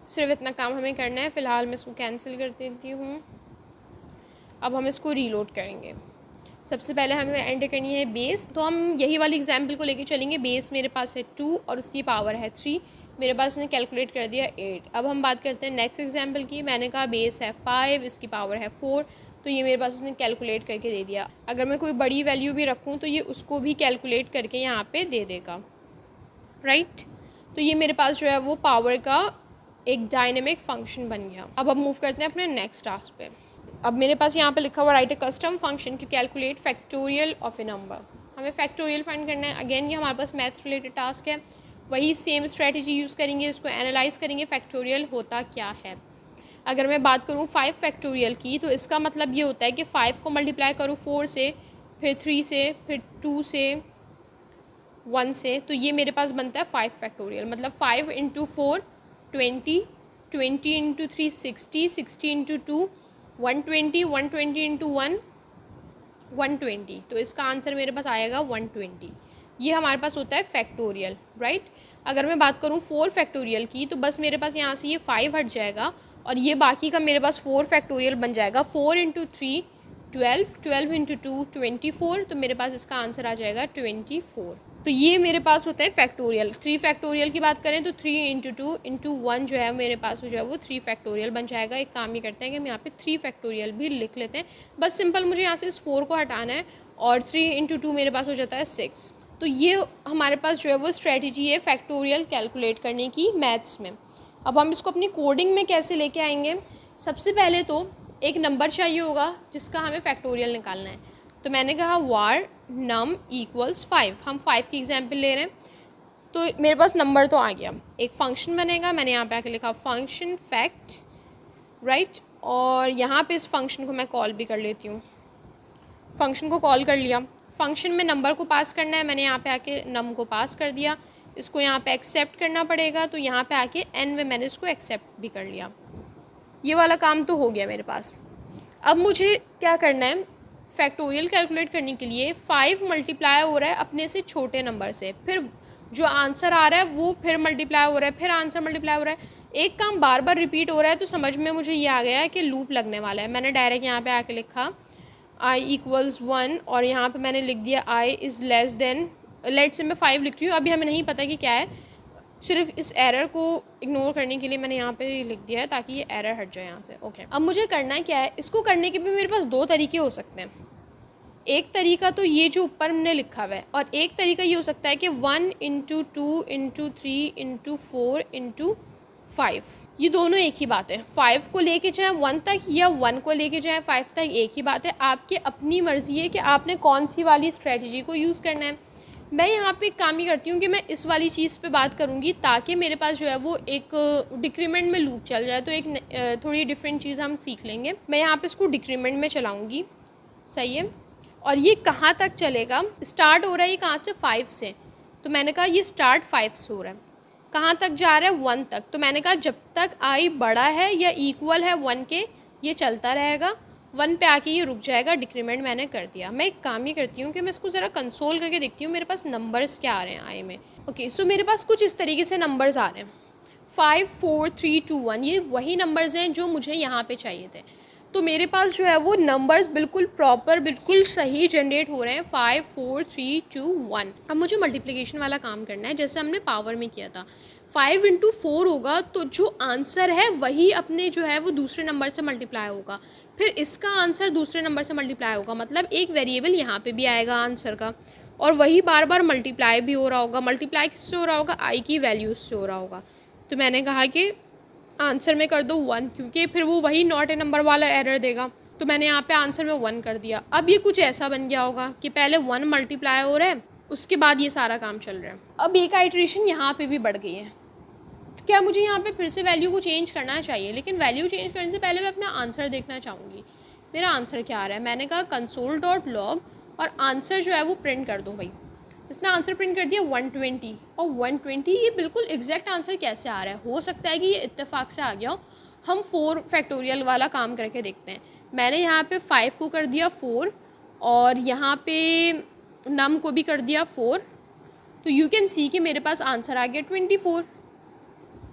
सिर्फ इतना काम हमें करना है। फ़िलहाल मैं इसको कैंसिल कर देती हूँ। अब हम इसको रीलोड करेंगे। सबसे पहले हमें एंटर करनी है बेस, तो हम यही वाली एग्जांपल को लेके चलेंगे। बेस मेरे पास है 2 और उसकी पावर है 3, मेरे पास ने कैलकुलेट कर दिया 8। अब हम बात करते हैं नेक्स्ट एग्जांपल की। मैंने कहा बेस है 5, इसकी पावर है 4, तो ये मेरे पास उसने कैलकुलेट करके दे दिया। अगर मैं कोई बड़ी वैल्यू भी रखूँ तो ये उसको भी कैलकुलेट करके यहाँ पर दे देगा, राइट। तो ये मेरे पास जो है वो पावर का एक डायनेमिक फंक्शन बन गया। अब हम मूव करते हैं अपने नेक्स्ट टास्क पे। अब मेरे पास यहाँ पे लिखा हुआ write a custom function to calculate factorial of a number. हमें फैक्टोरियल फाइंड करना है। अगेन ये हमारे पास मैथ्स रिलेटेड टास्क है, वही सेम स्ट्रेटजी यूज़ करेंगे, इसको एनालाइज करेंगे फैक्टोरियल होता क्या है। अगर मैं बात करूँ 5 फैक्टोरियल की, तो इसका मतलब ये होता है कि 5 को मल्टीप्लाई करूँ 4 से, फिर 3 से, फिर 2 से, 1 से, तो ये मेरे पास बनता है 5 फैक्टोरियल। मतलब 5 इंटू 4 20, 20 इंटू 3 60, 60 इंटू 2 120, 120 इंटू 1 120। तो इसका आंसर मेरे पास आएगा 120। ये हमारे पास होता है फैक्टोरियल, राइट। अगर मैं बात करूँ 4 फैक्टोरियल की, तो बस मेरे पास यहाँ से ये 5 हट जाएगा और ये बाकी का मेरे पास 4 फैक्टोरियल बन जाएगा। 4 इंटू 3 12, 12 इंटू 2 24, तो मेरे पास इसका आंसर आ जाएगा 24। तो ये मेरे पास होता है फैक्टोरियल। 3 फैक्टोरियल की बात करें तो 3 इंटू 2 इंटू 1 जो है मेरे पास जो है वो 3 फैक्टोरियल बन जाएगा। एक काम ये करते हैं कि हम यहाँ पे 3 फैक्टोरियल भी लिख लेते हैं। बस सिंपल मुझे यहाँ से इस 4 को हटाना है और 3 इंटू 2 मेरे पास हो जाता है 6। तो ये हमारे पास जो है वो स्ट्रेटजी है फैक्टोरियल कैलकुलेट करने की मैथ्स में। अब हम इसको अपनी कोडिंग में कैसे लेके आएंगे। सबसे पहले तो एक नंबर चाहिए होगा जिसका हमें फैक्टोरियल निकालना है। तो मैंने कहा वार नम इक्वल्स 5, हम 5 की एग्जाम्पल ले रहे हैं। तो मेरे पास नंबर तो आ गया, एक फंक्शन बनेगा। मैंने यहाँ पे आके लिखा फंक्शन फैक्ट, राइट। और यहाँ पे इस फंक्शन को मैं कॉल भी कर लेती हूँ। फंक्शन को कॉल कर लिया, फंक्शन में नंबर को पास करना है। मैंने यहाँ पे आके नम को पास कर दिया, इसको यहाँ पे एक्सेप्ट करना पड़ेगा। तो यहाँ पे आके एन में मैंने इसको एक्सेप्ट भी कर लिया। ये वाला काम तो हो गया मेरे पास। अब मुझे क्या करना है, फैक्टोरियल कैलकुलेट करने के लिए 5 मल्टीप्लाई हो रहा है अपने से छोटे नंबर से, फिर जो आंसर आ रहा है वो फिर मल्टीप्लाई हो रहा है, फिर आंसर मल्टीप्लाई हो रहा है। एक काम बार बार रिपीट हो रहा है, तो समझ में मुझे ये आ गया है कि लूप लगने वाला है। मैंने डायरेक्ट यहाँ पे आके लिखा i इक्वल्स 1 और यहाँ पे मैंने लिख दिया i is less than, let's say मैं 5 लिख रही हूँ, अभी हमें नहीं पता कि क्या है। सिर्फ इस एरर को इग्नोर करने के लिए मैंने यहाँ पे लिख दिया है ताकि ये एरर हट जाए यहाँ से। ओके, अब मुझे करना क्या है, इसको करने के भी मेरे पास 2 तरीके हो सकते हैं। एक तरीका तो ये जो ऊपर हमने लिखा हुआ है, और एक तरीका ये हो सकता है कि 1 इंटू 2 इंटू 3 इंटू 4 इंटू 5, ये दोनों एक ही बात है। 5 को लेके जाए 1 तक या 1 को लेके जाए 5 तक, एक ही बात है। आपके अपनी मर्ज़ी है कि आपने कौन सी वाली स्ट्रेटजी को यूज़ करना है। मैं यहाँ पे एक काम ही करती हूँ कि मैं इस वाली चीज़ पे बात करूँगी ताकि मेरे पास जो है वो एक डिक्रीमेंट में लूप चल जाए, तो एक थोड़ी डिफरेंट चीज़ हम सीख लेंगे। मैं यहाँ पे इसको डिक्रीमेंट में चलाऊँगी, सही है। और ये कहाँ तक चलेगा, स्टार्ट हो रहा है ये कहाँ से, 5 से। तो मैंने कहा ये स्टार्ट 5 से हो रहा है, कहाँ तक जा रहा है, 1 तक। तो मैंने कहा जब तक i बड़ा है या इक्वल है 1 के ये चलता रहेगा, 1 पे आके ये रुक जाएगा। डिक्रीमेंट मैंने कर दिया। मैं एक काम ही करती हूँ कि मैं इसको ज़रा कंसोल करके देखती हूँ मेरे पास नंबर्स क्या आ रहे हैं i में। ओके, सो मेरे पास कुछ इस तरीके से नंबर्स आ रहे हैं 5 4 3 2 1, ये वही नंबर्स हैं जो मुझे यहाँ पे चाहिए थे। तो मेरे पास जो है वो नंबर्स बिल्कुल प्रॉपर, बिल्कुल सही जनरेट हो रहे हैं 5 4 3 2 1। अब मुझे मल्टीप्लिकेशन वाला काम करना है जैसे हमने पावर में किया था। 5 इंटू 4 होगा तो जो आंसर है वही अपने जो है वो दूसरे नंबर से मल्टीप्लाई होगा, फिर इसका आंसर दूसरे नंबर से मल्टीप्लाई होगा। मतलब एक वेरिएबल यहाँ पे भी आएगा आंसर का, और वही बार बार मल्टीप्लाई भी हो रहा होगा। मल्टीप्लाई किससे हो रहा होगा, आई की वैल्यूज से हो रहा होगा। तो मैंने कहा कि आंसर में कर दो 1, क्योंकि फिर वो वही नॉट ए नंबर वाला एरर देगा। तो मैंने यहाँ पे आंसर में 1 कर दिया। अब ये कुछ ऐसा बन गया होगा कि पहले 1 मल्टीप्लाई हो रहा है, उसके बाद ये सारा काम चल रहा है। अब एक आइट्रेशन यहाँ पे भी बढ़ गई है, तो क्या मुझे यहाँ पे फिर से वैल्यू को चेंज करना चाहिए, लेकिन वैल्यू चेंज करने से पहले मैं अपना आंसर देखना चाहूँगी मेरा आंसर क्या आ रहा है। मैंने कहा कंसोल डॉट लॉग और आंसर जो है वो प्रिंट कर दो भाई। इसने आंसर प्रिंट कर दिया 120, और 120 ये बिल्कुल एग्जैक्ट आंसर कैसे आ रहा है। हो सकता है कि ये इत्तेफाक से आ गया हो। हम 4 फैक्टोरियल वाला काम करके देखते हैं। मैंने यहाँ पे 5 को कर दिया 4 और यहाँ पे नम को भी कर दिया 4, तो यू कैन सी कि मेरे पास आंसर आ गया 24।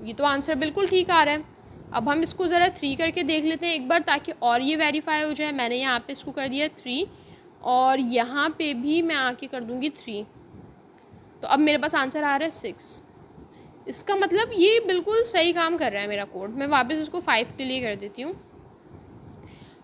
ये तो आंसर बिल्कुल ठीक आ रहा है। अब हम इसको ज़रा 3 करके देख लेते हैं एक बार, ताकि और ये वेरीफाई हो जाए। मैंने यहाँ पे इसको कर दिया 3 और यहाँ पे भी मैं आके कर दूँगी 3, तो अब मेरे पास आंसर आ रहा है 6। इसका मतलब ये बिल्कुल सही काम कर रहा है मेरा कोड। मैं वापस इसको 5 के लिए कर देती हूँ।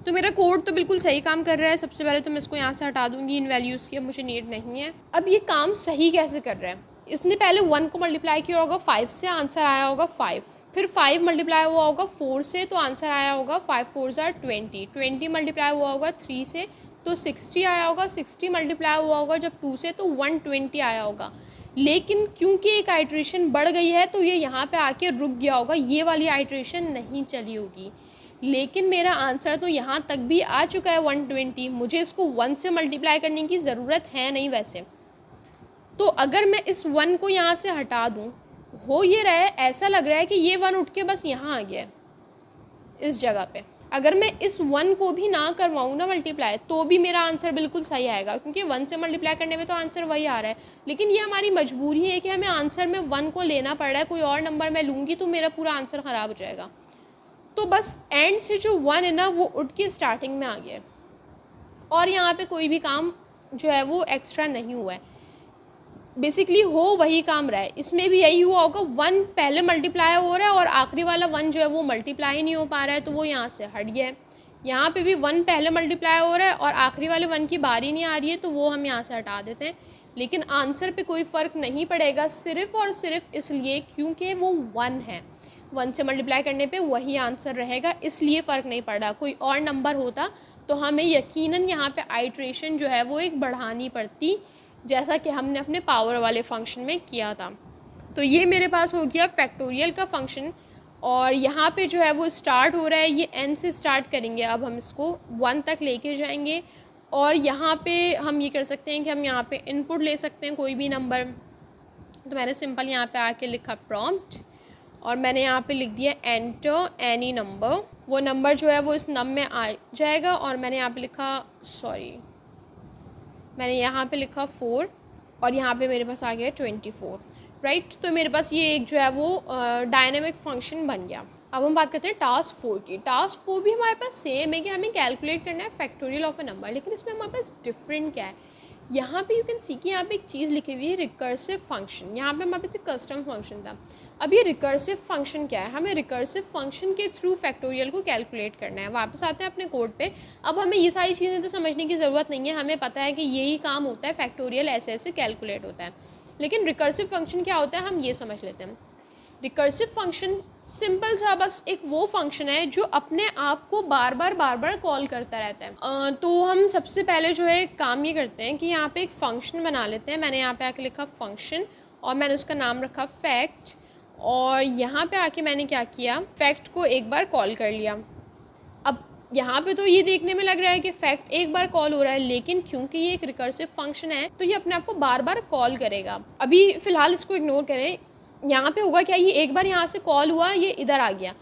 तो मेरा कोड तो बिल्कुल सही काम कर रहा है। सबसे पहले तो मैं इसको यहाँ से हटा दूँगी इन वैल्यूज़ की, अब मुझे नीड नहीं है। अब ये काम सही कैसे कर रहा है, इसने पहले 1 को मल्टीप्लाई किया होगा 5 से, आंसर आया होगा 5। फिर 5 मल्टीप्लाई हुआ होगा 4 से, तो आंसर आया होगा 5 4 ज़ार 20। 20 मल्टीप्लाई हुआ होगा 3 से, तो 60 आया होगा, 60 मल्टीप्लाई हुआ होगा जब 2 से तो 120 आया होगा। लेकिन क्योंकि एक आइट्रेशन बढ़ गई है तो ये यहाँ पे आके रुक गया होगा, ये वाली आइट्रेशन नहीं चली होगी। लेकिन मेरा आंसर तो यहाँ तक भी आ चुका है 120, मुझे इसको 1 से मल्टीप्लाई करने की ज़रूरत है नहीं वैसे। तो अगर मैं इस 1 को यहाँ से हटा दूँ, हो ये रहा है, ऐसा लग रहा है कि ये 1 उठ के बस यहाँ आ गया है इस जगह पे। अगर मैं इस 1 को भी ना करवाऊँ ना मल्टीप्लाई, तो भी मेरा आंसर बिल्कुल सही आएगा, क्योंकि 1 से मल्टीप्लाई करने में तो आंसर वही आ रहा है। लेकिन ये हमारी मजबूरी है कि हमें आंसर में 1 को लेना पड़ रहा है, कोई और नंबर मैं लूँगी तो मेरा पूरा आंसर ख़राब हो जाएगा। तो बस एंड से जो 1 है ना वो उठ के स्टार्टिंग में आ गया है, और यहाँ पे कोई भी काम जो है वो एक्स्ट्रा नहीं हुआ है, बेसिकली हो वही काम रहा है। इसमें भी यही हुआ होगा, 1 पहले मल्टीप्लाई हो रहा है और आखिरी वाला 1 जो है वो मल्टीप्लाई नहीं हो पा रहा है, तो वो यहाँ से हट गया है। यहाँ पे भी 1 पहले मल्टीप्लाई हो रहा है और आखिरी वाले 1 की बारी नहीं आ रही है, तो वो हम यहाँ से हटा देते हैं। लेकिन आंसर पे कोई फ़र्क नहीं पड़ेगा, सिर्फ़ और सिर्फ इसलिए क्योंकि वो 1 है। 1 से मल्टीप्लाई करने पे वही आंसर रहेगा, इसलिए फ़र्क नहीं पड़ रहा। कोई और नंबर होता तो हमें यकीनन यहाँ पे आइट्रेशन जो है वो एक बढ़ानी पड़ती, जैसा कि हमने अपने पावर वाले फंक्शन में किया था। तो ये मेरे पास हो गया फैक्टोरियल का फंक्शन, और यहाँ पे जो है वो स्टार्ट हो रहा है, ये n से स्टार्ट करेंगे। अब हम इसको 1 तक लेके जाएंगे, और यहाँ पे हम ये कर सकते हैं कि हम यहाँ पे इनपुट ले सकते हैं कोई भी नंबर। तो मैंने सिंपल यहाँ पे आके लिखा प्रॉम्प्ट, और मैंने यहाँ पे लिख दिया एंटर एनी नंबर। वो नंबर जो है वो इस नम में आ जाएगा, और मैंने यहाँ पे लिखा मैंने यहाँ पे लिखा 4, और यहाँ पे मेरे पास आ गया 24, राइट। तो मेरे पास ये एक जो है वो डायनेमिक फंक्शन बन गया। अब हम बात करते हैं टास्क 4 की। टास्क 4 भी हमारे पास सेम है कि हमें कैलकुलेट करना है फैक्टोरियल ऑफ ए नंबर, लेकिन इसमें हमारे पास डिफरेंट क्या है। यहाँ पे यू कैन सी कि यहाँ पे एक चीज़ लिखी हुई है रिकर्सिव फंक्शन। यहाँ पे हमारे पास एक कस्टम फंक्शन था। अब ये रिकर्सिव फंक्शन क्या है, हमें रिकर्सिव फंक्शन के थ्रू फैक्टोरियल को कैलकुलेट करना है। वापस आते हैं अपने कोड पे। अब हमें ये सारी चीज़ें तो समझने की ज़रूरत नहीं है, हमें पता है कि यही काम होता है, फैक्टोरियल ऐसे ऐसे कैलकुलेट होता है। लेकिन रिकर्सिव फंक्शन क्या होता है हम ये समझ लेते हैं। रिकर्सिव फंक्शन सिंपल सा बस एक वो फंक्शन है जो अपने आप को बार बार कॉल करता रहता है। तो हम सबसे पहले जो है काम ये करते हैं कि यहाँ पे एक फ़ंक्शन बना लेते हैं। मैंने यहाँ पे आके लिखा फंक्शन, और मैंने उसका नाम रखा फैक्ट, और यहाँ पे आके मैंने क्या किया, फैक्ट को एक बार कॉल कर लिया। अब यहाँ पे तो ये देखने में लग रहा है कि फैक्ट एक बार कॉल हो रहा है, लेकिन क्योंकि ये एक रिकर्सिव फंक्शन है तो ये अपने आप को बार बार कॉल करेगा। अभी फ़िलहाल इसको इग्नोर करें। यहाँ पे होगा क्या, ये एक बार यहाँ से कॉल हुआ, ये इधर आ गया,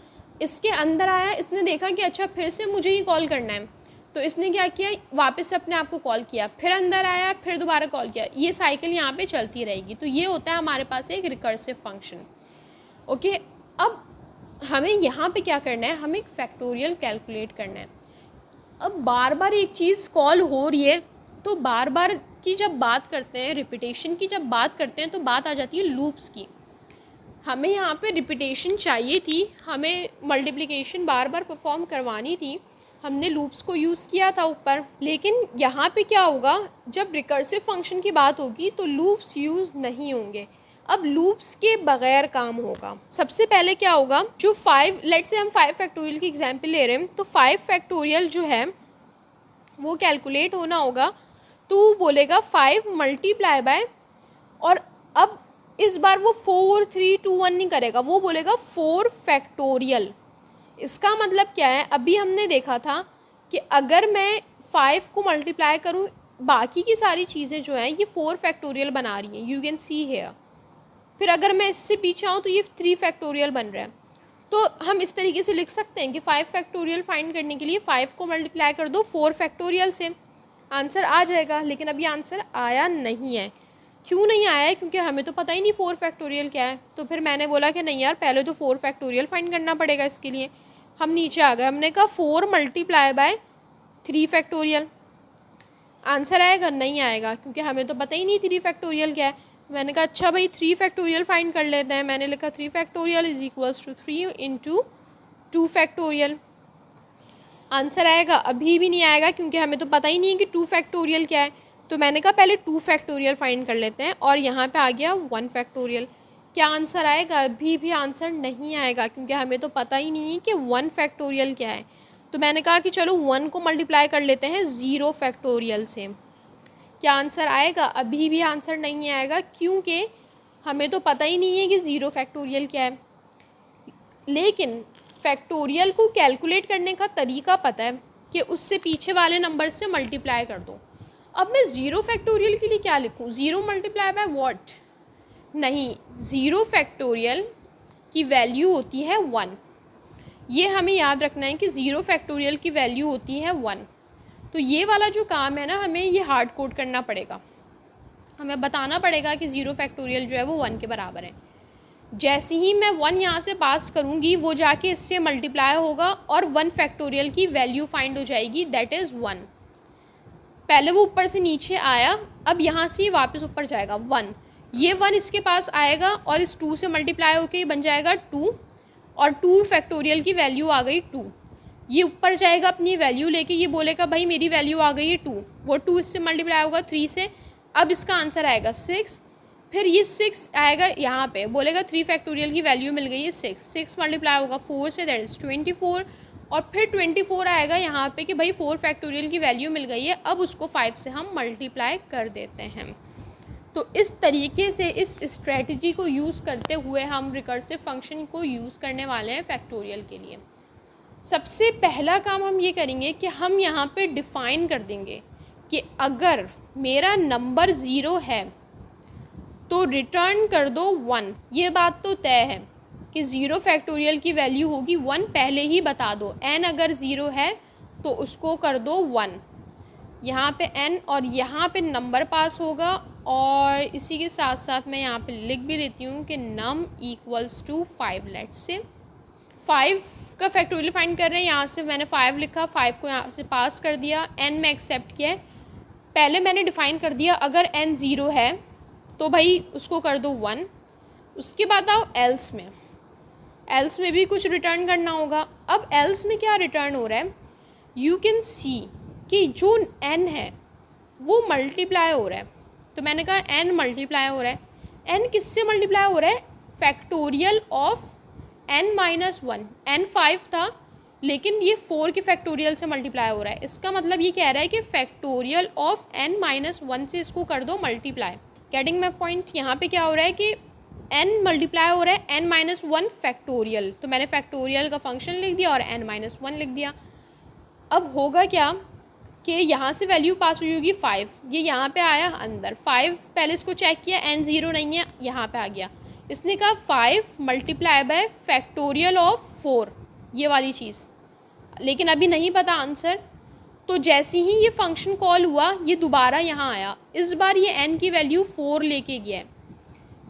इसके अंदर आया, इसने देखा कि अच्छा फिर से मुझे ही कॉल करना है, तो इसने क्या किया, वापस से अपने आप को कॉल किया, फिर अंदर आया, फिर दोबारा कॉल किया। ये साइकिल यहाँ पे चलती रहेगी। तो ये होता है हमारे पास एक रिकर्सिव फंक्शन। ओके, अब हमें यहाँ पे क्या करना है, हमें एक फैक्टोरियल कैलकुलेट करना है। अब बार बार एक चीज़ कॉल हो रही है, तो बार बार की जब बात करते हैं, रिपीटेशन की जब बात करते हैं, तो बात आ जाती है लूप्स की। हमें यहाँ पे रिपीटेशन चाहिए थी, हमें मल्टीप्लिकेशन बार बार परफॉर्म करवानी थी, हमने लूप्स को यूज़ किया था ऊपर। लेकिन यहाँ पे क्या होगा, जब रिकर्सिव फंक्शन की बात होगी तो लूप्स यूज़ नहीं होंगे। अब लूप्स के बगैर काम होगा। सबसे पहले क्या होगा, जो 5, लेट्स से हम 5 फैक्टोरियल की एग्जांपल ले रहे हैं, तो 5 फैक्टोरियल जो है वो कैलकुलेट होना होगा, तो वो बोलेगा 5 मल्टीप्लाई बाय, और अब इस बार वो 4 3 2 1 नहीं करेगा, वो बोलेगा 4 फैक्टोरियल। इसका मतलब क्या है, अभी हमने देखा था कि अगर मैं 5 को मल्टीप्लाई करूँ, बाकी की सारी चीज़ें जो हैं ये 4 फैक्टोरियल बना रही हैं, यू कैन सी हेयर। फिर अगर मैं इससे पीछे आऊँ तो ये 3 फैक्टोरियल बन रहा है। तो हम इस तरीके से लिख सकते हैं कि 5 फैक्टोरियल फाइंड करने के लिए 5 को मल्टीप्लाई कर दो 4 फैक्टोरियल से, आंसर आ जाएगा। लेकिन अभी आंसर आया नहीं है। क्यों नहीं आया है, क्योंकि हमें तो पता ही नहीं 4 फैक्टोरियल क्या है। तो फिर मैंने बोला कि नहीं यार, पहले तो 4 फैक्टोरियल फाइंड करना पड़ेगा। इसके लिए हम नीचे आ गए, हमने कहा 4 मल्टीप्लाई बाय 3 फैक्टोरियल, आंसर आएगा? नहीं आएगा, क्योंकि हमें तो पता ही नहीं 3 फैक्टोरियल क्या है। मैंने कहा अच्छा भाई 3 फैक्टोरियल फाइंड कर लेते हैं। मैंने लिखा 3 factorial is equals to 3 into 2 factorial, answer आएगा? अभी भी नहीं आएगा, क्योंकि हमें तो पता ही नहीं है कि 2 फैक्टोरियल क्या है। तो मैंने कहा पहले 2 फैक्टोरियल फाइंड कर लेते हैं, और यहाँ पे आ गया 1 फैक्टोरियल। क्या आंसर आएगा? अभी भी आंसर नहीं आएगा, क्योंकि हमें तो पता ही नहीं है कि 1 फैक्टोरियल क्या है। तो मैंने कहा कि चलो 1 को मल्टीप्लाई कर लेते हैं 0 फैक्टोरियल से। क्या आंसर आएगा? अभी भी आंसर नहीं आएगा, क्योंकि हमें तो पता ही नहीं है कि 0 फैक्टोरियल क्या है। लेकिन फैक्टोरियल को कैलकुलेट करने का तरीका पता है कि उससे पीछे वाले नंबर से मल्टीप्लाई कर दो। अब मैं 0 फैक्टोरियल के लिए क्या लिखूँ? 0 मल्टीप्लाई बाय व्हाट? नहीं, 0 फैक्टोरियल की वैल्यू होती है 1। ये हमें याद रखना है कि 0 फैक्टोरियल की वैल्यू होती है 1। तो ये वाला जो काम है ना, हमें ये हार्ड कोड करना पड़ेगा। हमें बताना पड़ेगा कि 0 फैक्टोरियल जो है वो 1 के बराबर है। जैसे ही मैं 1 यहाँ से पास करूँगी, वो जाके इससे मल्टीप्लाई होगा और 1 फैक्टोरियल की वैल्यू फाइंड हो जाएगी, दैट इज़ 1। पहले वो ऊपर से नीचे आया, अब यहाँ से वापस ऊपर जाएगा 1। ये 1 इसके पास आएगा और इस 2 से मल्टीप्लाई होके ये बन जाएगा 2, और 2 फैक्टोरियल की वैल्यू आ गई 2। ये ऊपर जाएगा अपनी वैल्यू लेके, ये बोलेगा भाई मेरी वैल्यू आ गई है 2। वो 2 इससे मल्टीप्लाई होगा 3 से, अब इसका आंसर आएगा 6। फिर ये 6 आएगा यहाँ पे, बोलेगा 3 फैक्टोरियल की वैल्यू मिल गई है 6। 6 मल्टीप्लाई होगा 4 से, दैट इज़ 24। और फिर 24 आएगा यहाँ पे कि भाई 4 फैक्टोरियल की वैल्यू मिल गई है, अब उसको 5 से हम मल्टीप्लाई कर देते हैं। तो इस तरीके से, इस स्ट्रेटजी को यूज़ करते हुए हम रिकर्सिव फंक्शन को यूज़ करने वाले हैं फैक्टोरियल के लिए। सबसे पहला काम हम ये करेंगे कि हम यहाँ पे डिफ़ाइन कर देंगे कि अगर मेरा नंबर 0 है तो रिटर्न कर दो 1। ये बात तो तय है कि 0 फैक्टोरियल की वैल्यू होगी 1, पहले ही बता दो। n अगर 0 है तो उसको कर दो 1। यहाँ पे n और यहाँ पे नंबर पास होगा, और इसी के साथ साथ मैं यहाँ पे लिख भी लेती हूँ कि num equals to 5। Let's say 5 का फैक्टोरियल फाइंड कर रहे हैं, यहाँ से मैंने 5 लिखा, 5 को यहाँ से पास कर दिया, n में एक्सेप्ट किया है। पहले मैंने डिफ़ाइन कर दिया अगर n 0 है तो भाई उसको कर दो 1। उसके बाद आओ एल्स में, एल्स में भी कुछ रिटर्न करना होगा। अब एल्स में क्या रिटर्न हो रहा है? यू कैन सी कि जो n है वो मल्टीप्लाई हो रहा है। तो मैंने कहा n मल्टीप्लाई हो रहा है। n किससे मल्टीप्लाई हो रहा है? Factorial of n minus 1। n 5 था, लेकिन ये 4 के फैक्टोरियल से मल्टीप्लाई हो रहा है। इसका मतलब ये कह रहा है कि फैक्टोरियल ऑफ n माइनस 1 से इसको कर दो मल्टीप्लाई। Getting my point? यहाँ पे क्या हो रहा है कि n मल्टीप्लाई हो रहा है n माइनस 1 फैक्टोरियल, तो मैंने फैक्टोरियल का फंक्शन लिख दिया और n माइनस 1 लिख दिया। अब होगा क्या कि यहाँ से वैल्यू पास हुई होगी 5, ये यहाँ पे आया अंदर 5, पहले इसको चेक किया n 0 नहीं है, यहाँ पे आ गया। इसने कहा 5 मल्टीप्लाई बाय फैक्टोरियल ऑफ 4, ये वाली चीज़, लेकिन अभी नहीं पता आंसर। तो जैसे ही ये फंक्शन कॉल हुआ, ये दोबारा यहाँ आया, इस बार ये n की वैल्यू 4 लेके गया है।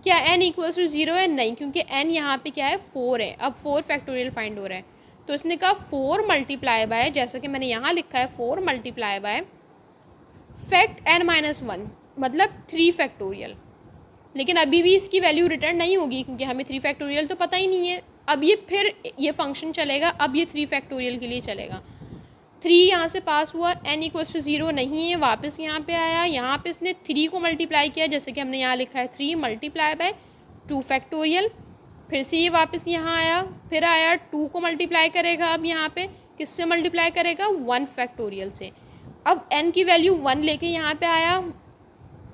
क्या n इक्वल्स टू 0 है? नहीं, क्योंकि n यहाँ पे क्या है? 4 है। अब 4 फैक्टोरियल फाइंड हो रहा है, तो इसने कहा 4 मल्टीप्लाई बाय, जैसा कि मैंने यहाँ लिखा है 4 multiply by fact n minus 1, मतलब 3 फैक्टोरियल। लेकिन अभी भी इसकी वैल्यू रिटर्न नहीं होगी, क्योंकि हमें 3 फैक्टोरियल तो पता ही नहीं है। अब ये फिर ये फंक्शन चलेगा, अब ये 3 फैक्टोरियल के लिए चलेगा। 3 यहाँ से पास हुआ, n इक्वल्स टू 0 नहीं है, वापस यहाँ पे आया, यहाँ पे इसने 3 को मल्टीप्लाई किया, जैसे कि हमने यहाँ लिखा है 3 मल्टीप्लाई बाय 2 फैक्टोरियल। फिर से ये वापस यहाँ आया, फिर आया 2 को मल्टीप्लाई करेगा, अब यहाँ पे किससे मल्टीप्लाई करेगा? 1 फैक्टोरियल से। अब n की वैल्यू 1 लेके यहाँ पे आया,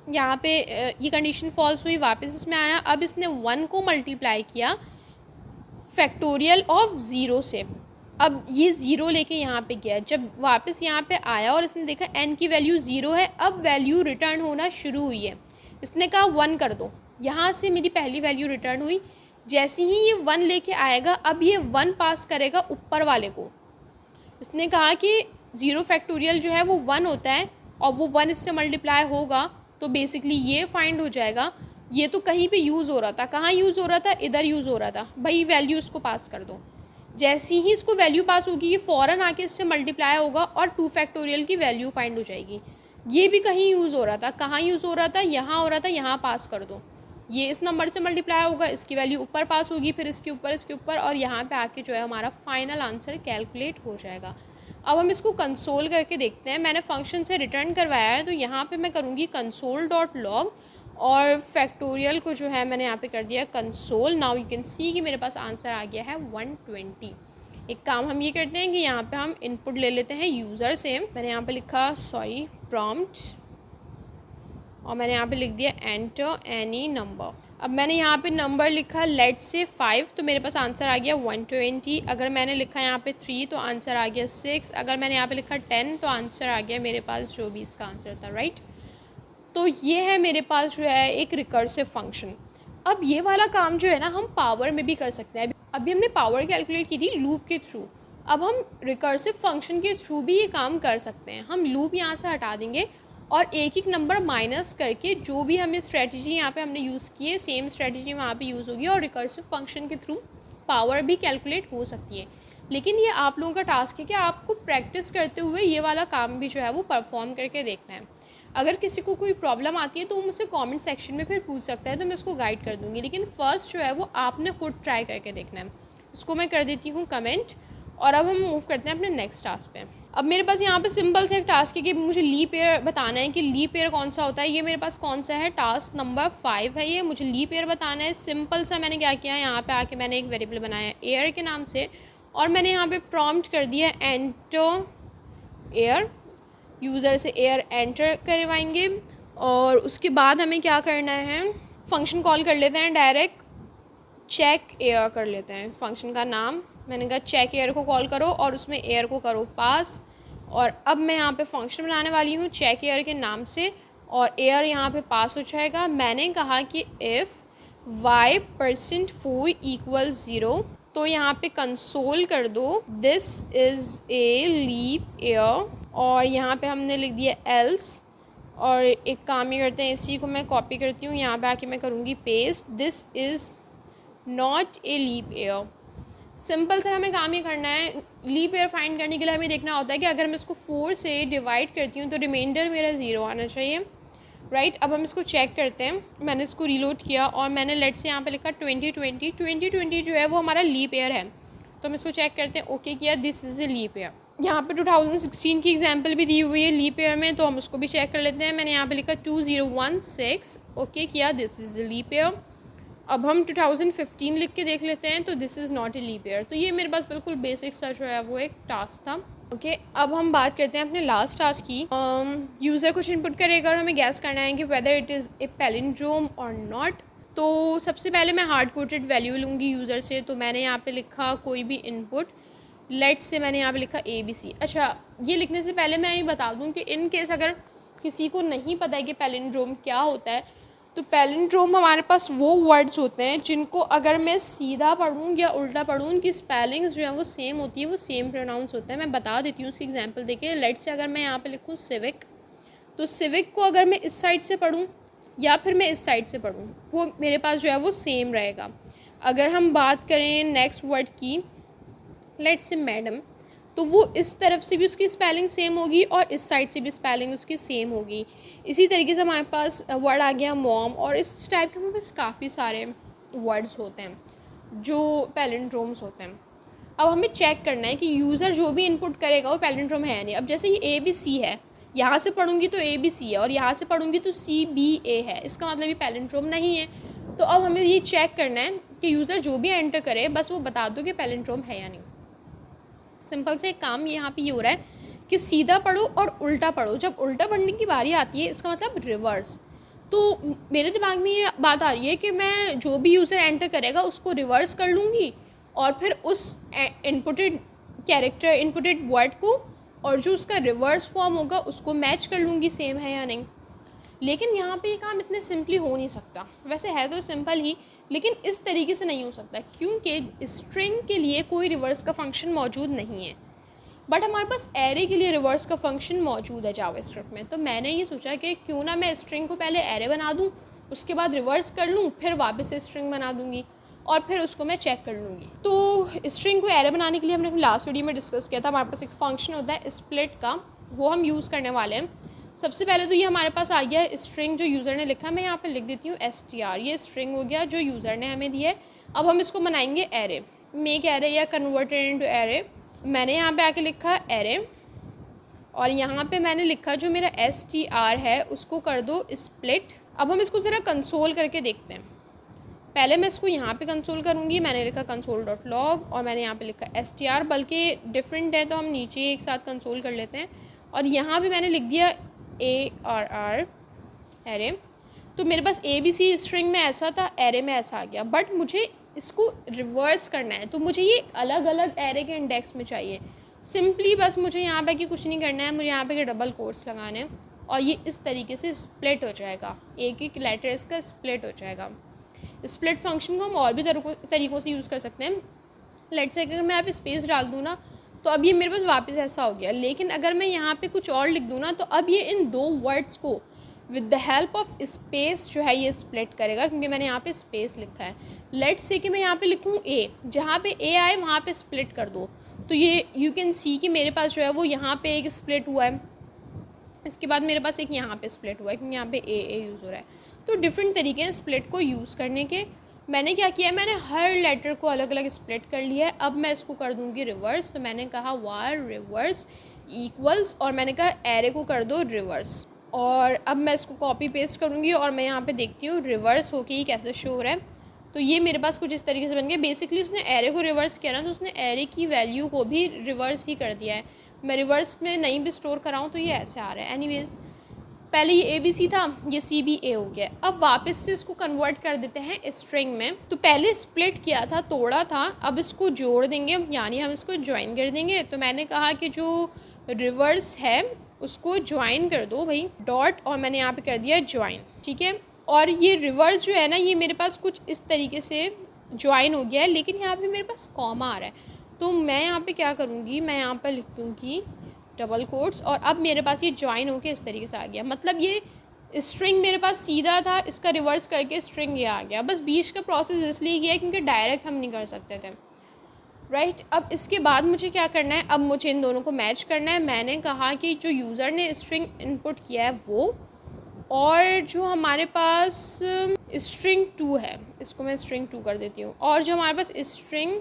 यहाँ पे ये कंडीशन फॉल्स हुई, वापस इसमें आया। अब इसने 1 को मल्टीप्लाई किया फैक्टोरियल ऑफ 0 से, अब ये 0 लेके यहाँ पे गया। जब वापस यहाँ पे आया और इसने देखा n की वैल्यू 0 है, अब वैल्यू रिटर्न होना शुरू हुई है। इसने कहा 1 कर दो, यहाँ से मेरी पहली वैल्यू रिटर्न हुई। जैसे ही ये 1 लेके आएगा, अब ये 1 पास करेगा ऊपर वाले को। इसने कहा कि 0 फैक्टोरियल जो है वो 1 होता है, और वो 1 इससे मल्टीप्लाई होगा, तो बेसिकली ये फाइंड हो जाएगा। ये तो कहीं पे यूज़ हो रहा था, कहाँ यूज़ हो रहा था? इधर यूज़ हो रहा था, भाई वैल्यू इसको पास कर दो। जैसे ही इसको वैल्यू पास होगी, ये फ़ौरन आके इससे मल्टीप्लाई होगा और 2 फैक्टोरियल की वैल्यू फाइंड हो जाएगी। ये भी कहीं यूज़ हो रहा था, कहाँ यूज़ हो रहा था? यहाँ हो रहा था, यहाँ पास कर दो। ये इस नंबर से मल्टीप्लाई होगा, इसकी वैल्यू ऊपर पास होगी, फिर इसके ऊपर, और यहाँ पे आके जो है हमारा फाइनल आंसर कैलकुलेट हो जाएगा। अब हम इसको कंसोल करके देखते हैं। मैंने फंक्शन से रिटर्न करवाया है, तो यहाँ पे मैं करूँगी कंसोल डॉट लॉग, और फैक्टोरियल को जो है मैंने यहाँ पे कर दिया console. Now you can see कि मेरे पास आंसर आ गया है 120। एक काम हम ये करते हैं कि यहाँ पे हम इनपुट ले लेते हैं यूज़र से। मैंने यहाँ पे लिखा प्रॉम्प्ट, और मैंने यहाँ पे लिख दिया एंटर एनी नंबर। अब मैंने यहाँ पे नंबर लिखा लेट्स से 5, तो मेरे पास आंसर आ गया 120। अगर मैंने लिखा यहाँ पे 3 तो आंसर आ गया 6। अगर मैंने यहाँ पे लिखा 10 तो आंसर आ गया मेरे पास जो भी इसका आंसर था, राइट। तो ये है मेरे पास जो है एक रिकर्सिव फंक्शन। अब ये वाला काम जो है ना हम पावर में भी कर सकते हैं। अभी हमने पावर कैलकुलेट की थी लूप के थ्रू, अब हम रिकर्सिव फंक्शन के थ्रू भी ये काम कर सकते हैं। हम लूप यहाँ से हटा देंगे और एक एक नंबर माइनस करके जो भी हमें स्ट्रेटजी यहाँ पे हमने यूज़ की है सेम स्ट्रेटजी वहाँ पे यूज़ होगी और रिकर्सिव फंक्शन के थ्रू पावर भी कैलकुलेट हो सकती है। लेकिन ये आप लोगों का टास्क है कि आपको प्रैक्टिस करते हुए ये वाला काम भी जो है वो परफॉर्म करके देखना है। अगर किसी को कोई प्रॉब्लम आती है तो वो मुझसे कमेंट सेक्शन में फिर पूछ सकता है, तो मैं उसको गाइड कर दूँगी। लेकिन फ़र्स्ट जो है वो आपने खुद ट्राई करके देखना है। इसको मैं कर देती हूँ कमेंट, और अब हम मूव करते हैं अपने नेक्स्ट टास्क पे। अब मेरे पास यहाँ पे सिंपल से एक टास्क है कि मुझे लीप ईयर बताना है कि लीप ईयर कौन सा होता है। ये मेरे पास कौन सा है, टास्क नंबर 5 है ये, मुझे लीप ईयर बताना है। सिंपल सा मैंने क्या किया, यहाँ पे आके मैंने एक वेरिएबल बनाया है एयर के नाम से, और मैंने यहाँ पे प्रॉम्प्ट कर दिया एंटर एयर। यूज़र से एयर एंटर करवाएंगे और उसके बाद हमें क्या करना है, फंक्शन कॉल कर लेते हैं डायरेक्ट, चेक एयर कर लेते हैं फंक्शन का नाम। मैंने कहा चेक एयर को कॉल करो और उसमें एयर को करो पास। और अब मैं यहाँ पे फंक्शन बनाने वाली हूँ चेक एयर के नाम से, और एयर यहाँ पे पास हो जाएगा। मैंने कहा कि इफ़ y% 4 = 0, तो यहाँ पे कंसोल कर दो this is a leap year, और यहाँ पे हमने लिख दिया एल्स। और एक काम ये करते हैं, इसी को मैं कॉपी करती हूँ, यहाँ पे आके मैं करूँगी paste, this is not a leap year. Simple से हमें काम ये करना है, लीप ईयर फाइंड करने के लिए हमें देखना होता है कि अगर मैं इसको 4 से डिवाइड करती हूँ तो रिमाइंडर मेरा 0 आना चाहिए, राइट। अब हम इसको चेक करते हैं। मैंने इसको रीलोड किया और मैंने लेट्स से यहाँ पे लिखा 2020 जो है वो हमारा लीप ईयर है, तो हम इसको चेक करते हैं। ओके किया, this is a leap year. यहाँ पे 2016 की एग्जांपल भी दी हुई है लीप ईयर में, तो हम उसको भी चेक कर लेते हैं। मैंने यहाँ पे लिखा 2016, ओके किया, this is a leap year. अब हम 2015 लिख के देख लेते हैं, तो this is not a leap year. तो ये मेरे पास बिल्कुल बेसिक सा जो है वो एक टास्क था। ओके, अब हम बात करते हैं अपने लास्ट टास्क की। यूज़र कुछ इनपुट करेगा और हमें गैस करना है कि whether it is a palindrome और नॉट। तो सबसे पहले मैं हार्ड कोडेड वैल्यू लूँगी यूज़र से, तो मैंने यहाँ पे लिखा कोई भी इनपुट, लेट्स से मैंने यहाँ पे लिखा ABC। अच्छा, ये लिखने से पहले मैं ये बता दूँ कि इन केस अगर किसी को नहीं पता है कि पैलिंड्रोम क्या होता है, तो पैलिंड्रोम हमारे पास वो वर्ड्स होते हैं जिनको अगर मैं सीधा पढ़ूँ या उल्टा पढ़ूँ, उनकी स्पेलिंग्स जो है वो सेम होती है, वो सेम प्रोनाउंस होता है। मैं बता देती हूँ उसकी एग्जांपल देके। लेट्स से अगर मैं यहाँ पे लिखूँ सिविक, तो सिविक को अगर मैं इस साइड से पढ़ूँ या फिर मैं इस साइड से पढ़ूँ, वो मेरे पास जो है वो सेम रहेगा। अगर हम बात करें नेक्स्ट वर्ड की, लेट्स से मैडम, तो वो इस तरफ से भी उसकी स्पेलिंग सेम होगी और इस साइड से भी स्पेलिंग उसकी सेम होगी। इसी तरीके से हमारे पास वर्ड आ गया मॉम, और इस टाइप के हमारे पास काफ़ी सारे वर्ड्स होते हैं जो पैलिंड्रोम्स होते हैं। अब हमें चेक करना है कि यूज़र जो भी इनपुट करेगा वो पैलिंड्रोम है या नहीं। अब जैसे ये ABC है, यहाँ से पढ़ूँगी तो ABC है और यहाँ से पढ़ूँगी तो CBA है, इसका मतलब ये पैलिंड्रोम नहीं है। तो अब हमें ये चेक करना है कि यूज़र जो भी एंटर करे बस वो बता दो कि पैलिंड्रोम है या नहीं। सिंपल से एक काम यहाँ पे ये हो रहा है कि सीधा पढ़ो और उल्टा पढ़ो। जब उल्टा पढ़ने की बारी आती है, इसका मतलब रिवर्स। तो मेरे दिमाग में ये बात आ रही है कि मैं जो भी यूज़र एंटर करेगा उसको रिवर्स कर लूँगी और फिर उस इनपुटेड कैरेक्टर, इनपुटेड वर्ड को और जो उसका रिवर्स फॉर्म होगा उसको मैच कर लूँगी सेम है या नहीं। लेकिन यहाँ पे ये काम इतने सिंपली हो नहीं सकता। वैसे है तो सिंपल ही, लेकिन इस तरीके से नहीं हो सकता क्योंकि स्ट्रिंग के लिए कोई रिवर्स का फंक्शन मौजूद नहीं है, बट हमारे पास एरे के लिए रिवर्स का फंक्शन मौजूद है जावास्क्रिप्ट में। तो मैंने ये सोचा कि क्यों ना मैं स्ट्रिंग को पहले एरे बना दूँ, उसके बाद रिवर्स कर लूँ, फिर वापस से स्ट्रिंग बना दूँगी और फिर उसको मैं चेक कर लूँगी। तो स्ट्रिंग को एरे बनाने के लिए हमने अपनी लास्ट वीडियो में डिस्कस किया था, हमारे पास एक फंक्शन होता है स्प्लिट का, वो हम यूज़ करने वाले हैं। सबसे पहले तो ये हमारे पास आ गया स्ट्रिंग जो यूज़र ने लिखा, मैं यहाँ पे लिख देती हूँ str। ये स्ट्रिंग हो गया जो यूज़र ने हमें दिया है। अब हम इसको बनाएंगे एरे, मेक एरे या कन्वर्टेड इनटू एरे। मैंने यहाँ पे आके लिखा एरे और यहाँ पे मैंने लिखा जो मेरा str है उसको कर दो स्प्लिट। अब हम इसको ज़रा कंसोल करके देखते हैं। पहले मैं इसको यहाँ पे कंसोल करूँगी, मैंने लिखा console.log और मैंने यहाँ पे लिखा str, बल्कि डिफरेंट है तो हम नीचे एक साथ कंसोल कर लेते हैं। और यहाँ पे मैंने लिख दिया ARR एरे। तो मेरे पास ABC स्ट्रिंग में ऐसा था, एरे में ऐसा आ गया, बट मुझे इसको रिवर्स करना है तो मुझे ये अलग अलग एरे के इंडेक्स में चाहिए। सिंपली बस मुझे यहाँ पे कि कुछ नहीं करना है, मुझे यहाँ पे के डबल कोट्स लगाने हैं और ये इस तरीके से स्प्लिट हो जाएगा, एक एक लेटर इसका स्प्लिट हो जाएगा। स्प्लिट फंक्शन को हम और भी तरीक़ों से यूज़ कर सकते हैं। लेट्स से अगर मैं यहाँ पे स्पेस डाल दूँ ना तो अब ये मेरे पास वापस ऐसा हो गया, लेकिन अगर मैं यहाँ पे कुछ और लिख दूँ ना तो अब ये इन दो वर्ड्स को with the help of space जो है ये स्प्लिट करेगा, क्योंकि मैंने यहाँ पे स्पेस लिखा है। लेट्स से कि मैं यहाँ पे लिखूँ ए, जहाँ पे ए आए वहाँ पे स्प्लिट कर दो, तो ये यू कैन सी कि मेरे पास जो है वो यहाँ पे एक स्प्लिट हुआ है, इसके बाद मेरे पास एक यहाँ पे स्प्लिट हुआ है, क्योंकि यहाँ पे ए यूज़ हो रहा है। तो डिफरेंट तरीके हैं स्प्लिट को यूज़ करने के। मैंने क्या किया है, मैंने हर लेटर को अलग अलग स्प्लिट कर लिया है। अब मैं इसको कर दूँगी रिवर्स, तो मैंने कहा वार रिवर्स इक्वल्स और मैंने कहा एरे को कर दो रिवर्स। और अब मैं इसको कॉपी पेस्ट करूँगी और मैं यहाँ पे देखती हूँ रिवर्स होके ही कैसे शो हो रहा है। तो ये मेरे पास कुछ इस तरीके से बन गया। बेसिकली उसने एरे को रिवर्स किया ना, तो उसने एरे की वैल्यू को भी रिवर्स ही कर दिया है। मैं रिवर्स में नहीं भी स्टोर कराऊँ तो ये ऐसे आ रहा है। एनीवेज़, पहले ये ABC था, ये CBA हो गया। अब वापस से इसको कन्वर्ट कर देते हैं स्ट्रिंग में। तो पहले स्प्लिट किया था, तोड़ा था, अब इसको जोड़ देंगे, यानी हम इसको ज्वाइन कर देंगे। तो मैंने कहा कि जो रिवर्स है उसको ज्वाइन कर दो भाई, डॉट, और मैंने यहाँ पे कर दिया ज्वाइन, ठीक है। और ये रिवर्स जो है ना, ये मेरे पास कुछ इस तरीके से ज्वाइन हो गया है, लेकिन यहाँ पे मेरे पास कॉमा आ रहा है। तो मैं यहाँ पे क्या करूँगी, मैं यहाँ पर लिख दूँगी डबल कोट्स और अब मेरे पास ये ज्वाइन होके इस तरीके से आ गया। मतलब ये स्ट्रिंग मेरे पास सीधा था, इसका रिवर्स करके स्ट्रिंग ये आ गया। बस बीच का प्रोसेस इसलिए किया क्योंकि डायरेक्ट हम नहीं कर सकते थे, राइट। अब इसके बाद मुझे क्या करना है, अब मुझे इन दोनों को मैच करना है। मैंने कहा कि जो यूज़र ने स्ट्रिंग इनपुट किया है वो, और जो हमारे पास स्ट्रिंग 2 है, इसको मैं स्ट्रिंग 2 कर देती हूँ, और जो हमारे पास स्ट्रिंग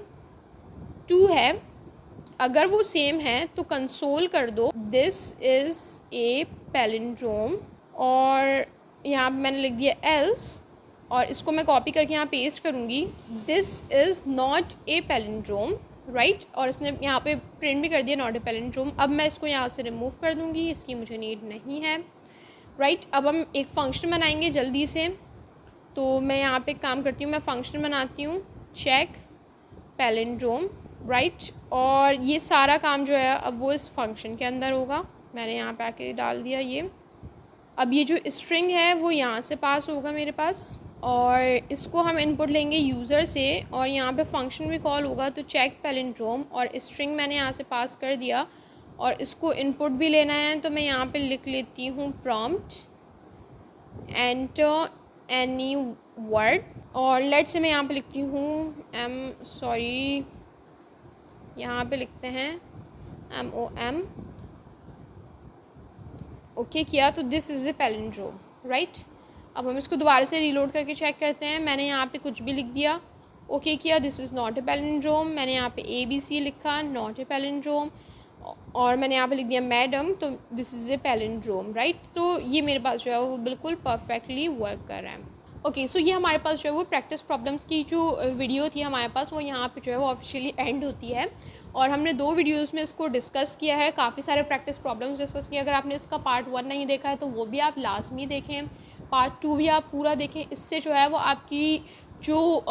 2 है अगर वो सेम है तो कंसोल कर दो दिस इज़ ए पैलिंड्रोम, और यहाँ पे मैंने लिख दिया एल्स, और इसको मैं कॉपी करके यहाँ पेस्ट करूँगी, this is not A palindrome, right. और इसने यहाँ पे प्रिंट भी कर दिया नॉट ए पैलिंड्रोम। अब मैं इसको यहाँ से रिमूव कर दूँगी, इसकी मुझे नीड नहीं है, राइट। अब हम एक फ़ंक्शन बनाएंगे जल्दी से। तो मैं यहाँ पे काम करती हूँ, मैं फ़ंक्शन बनाती हूँ चेक पैलिंड्रोम, राइट। और ये सारा काम जो है अब वो इस फंक्शन के अंदर होगा। मैंने यहाँ पे आके डाल दिया ये। अब ये जो स्ट्रिंग है वो यहाँ से पास होगा मेरे पास, और इसको हम इनपुट लेंगे यूज़र से, और यहाँ पे फंक्शन भी कॉल होगा। तो चेक पैलिंड्रोम और स्ट्रिंग मैंने यहाँ से पास कर दिया, और इसको इनपुट भी लेना है। तो मैं यहाँ पे लिख लेती हूँ प्रॉम्प्ट एंटर एनी वर्ड, और लेट्स से मैं यहाँ पे लिखती हूँ यहाँ पे लिखते हैं MOM, ओके किया। तो this is A palindrome, right. अब हम इसको दोबारा से रीलोड करके चेक करते हैं। मैंने यहाँ पे कुछ भी लिख दिया, ओके किया, this is not A palindrome. मैंने यहाँ पे ABC लिखा, नॉट ए पैलिंड्रोम, और मैंने यहाँ पे लिख दिया मैडम, तो this is A palindrome, right. तो ये मेरे पास जो है वो बिल्कुल परफेक्टली वर्क कर रहा है। ओके, सो ये हमारे पास जो है वो प्रैक्टिस प्रॉब्लम्स की जो वीडियो थी हमारे पास, वो यहाँ पे जो है वो ऑफिशियली एंड होती है। और हमने 2 वीडियोस में इसको डिस्कस किया है, काफ़ी सारे प्रैक्टिस प्रॉब्लम्स डिस्कस किए। अगर आपने इसका पार्ट 1 नहीं देखा है तो वो भी आप लाजमी देखें, पार्ट 2 भी आप पूरा देखें। इससे जो है वो आपकी जो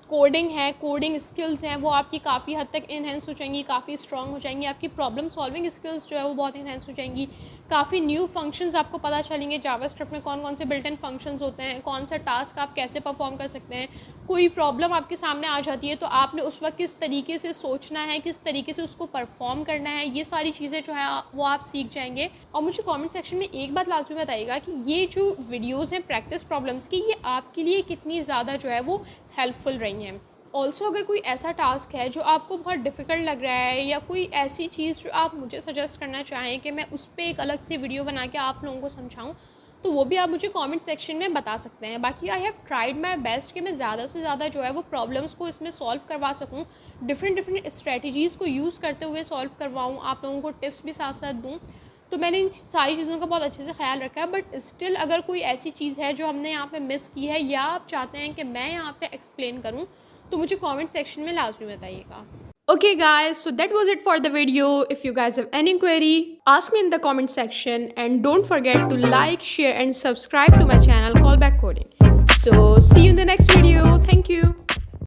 कोडिंग है, कोडिंग स्किल्स हैं, वो आपकी काफ़ी हद तक इन्हेंस हो जाएंगी, काफ़ी स्ट्रॉन्ग हो जाएंगी। आपकी प्रॉब्लम सॉल्विंग स्किल्स जो है वो बहुत इन्हेंस हो जाएंगी। काफ़ी न्यू फंक्शंस आपको पता चलेंगे, जावास्क्रिप्ट में कौन कौन से बिल्ट इन फंक्शंस होते हैं, कौन सा टास्क आप कैसे परफॉर्म कर सकते हैं। कोई प्रॉब्लम आपके सामने आ जाती है तो आपने उस वक्त किस तरीके से सोचना है, किस तरीके से उसको परफॉर्म करना है, ये सारी चीज़ें जो है वो आप सीख जाएंगे। और मुझे कमेंट सेक्शन में एक बात लाजमी बताइएगा कि ये जो वीडियोज़ हैं प्रैक्टिस प्रॉब्लम्स की, ये आपके लिए कितनी ज़्यादा जो है वो हेल्पफुल रही हैं। ऑल्सो अगर कोई ऐसा टास्क है जो आपको बहुत डिफ़िकल्ट लग रहा है, या कोई ऐसी चीज़ जो आप मुझे सजेस्ट करना चाहें कि मैं उस पर एक अलग से वीडियो बना के आप लोगों को समझाऊं, तो वो भी आप मुझे कमेंट सेक्शन में बता सकते हैं। बाकी I have tried my best कि मैं ज़्यादा से ज़्यादा जो है वो प्रॉब्लम्स को इसमें सॉल्व करवा सकूँ, डिफरेंट स्ट्रेटजीज़ को यूज़ करते हुए सॉल्व करवाऊँ, आप लोगों को टिप्स भी साथ साथ दूँ। तो मैंने इन सारी चीज़ों का बहुत अच्छे से ख्याल रखा है। बट स्टिल अगर कोई ऐसी चीज़ है जो हमने यहाँ पे मिस की है या आप चाहते हैं कि मैं यहाँ पे एक्सप्लेन करूँ, तो मुझे कमेंट सेक्शन में लाजमी बताइएगा। Okay guys, so that was it for the video. If you guys have any query, ask me in the comment section, and don't forget to like, share and subscribe to my channel Callback Coding. So see you in the next video. Thank you.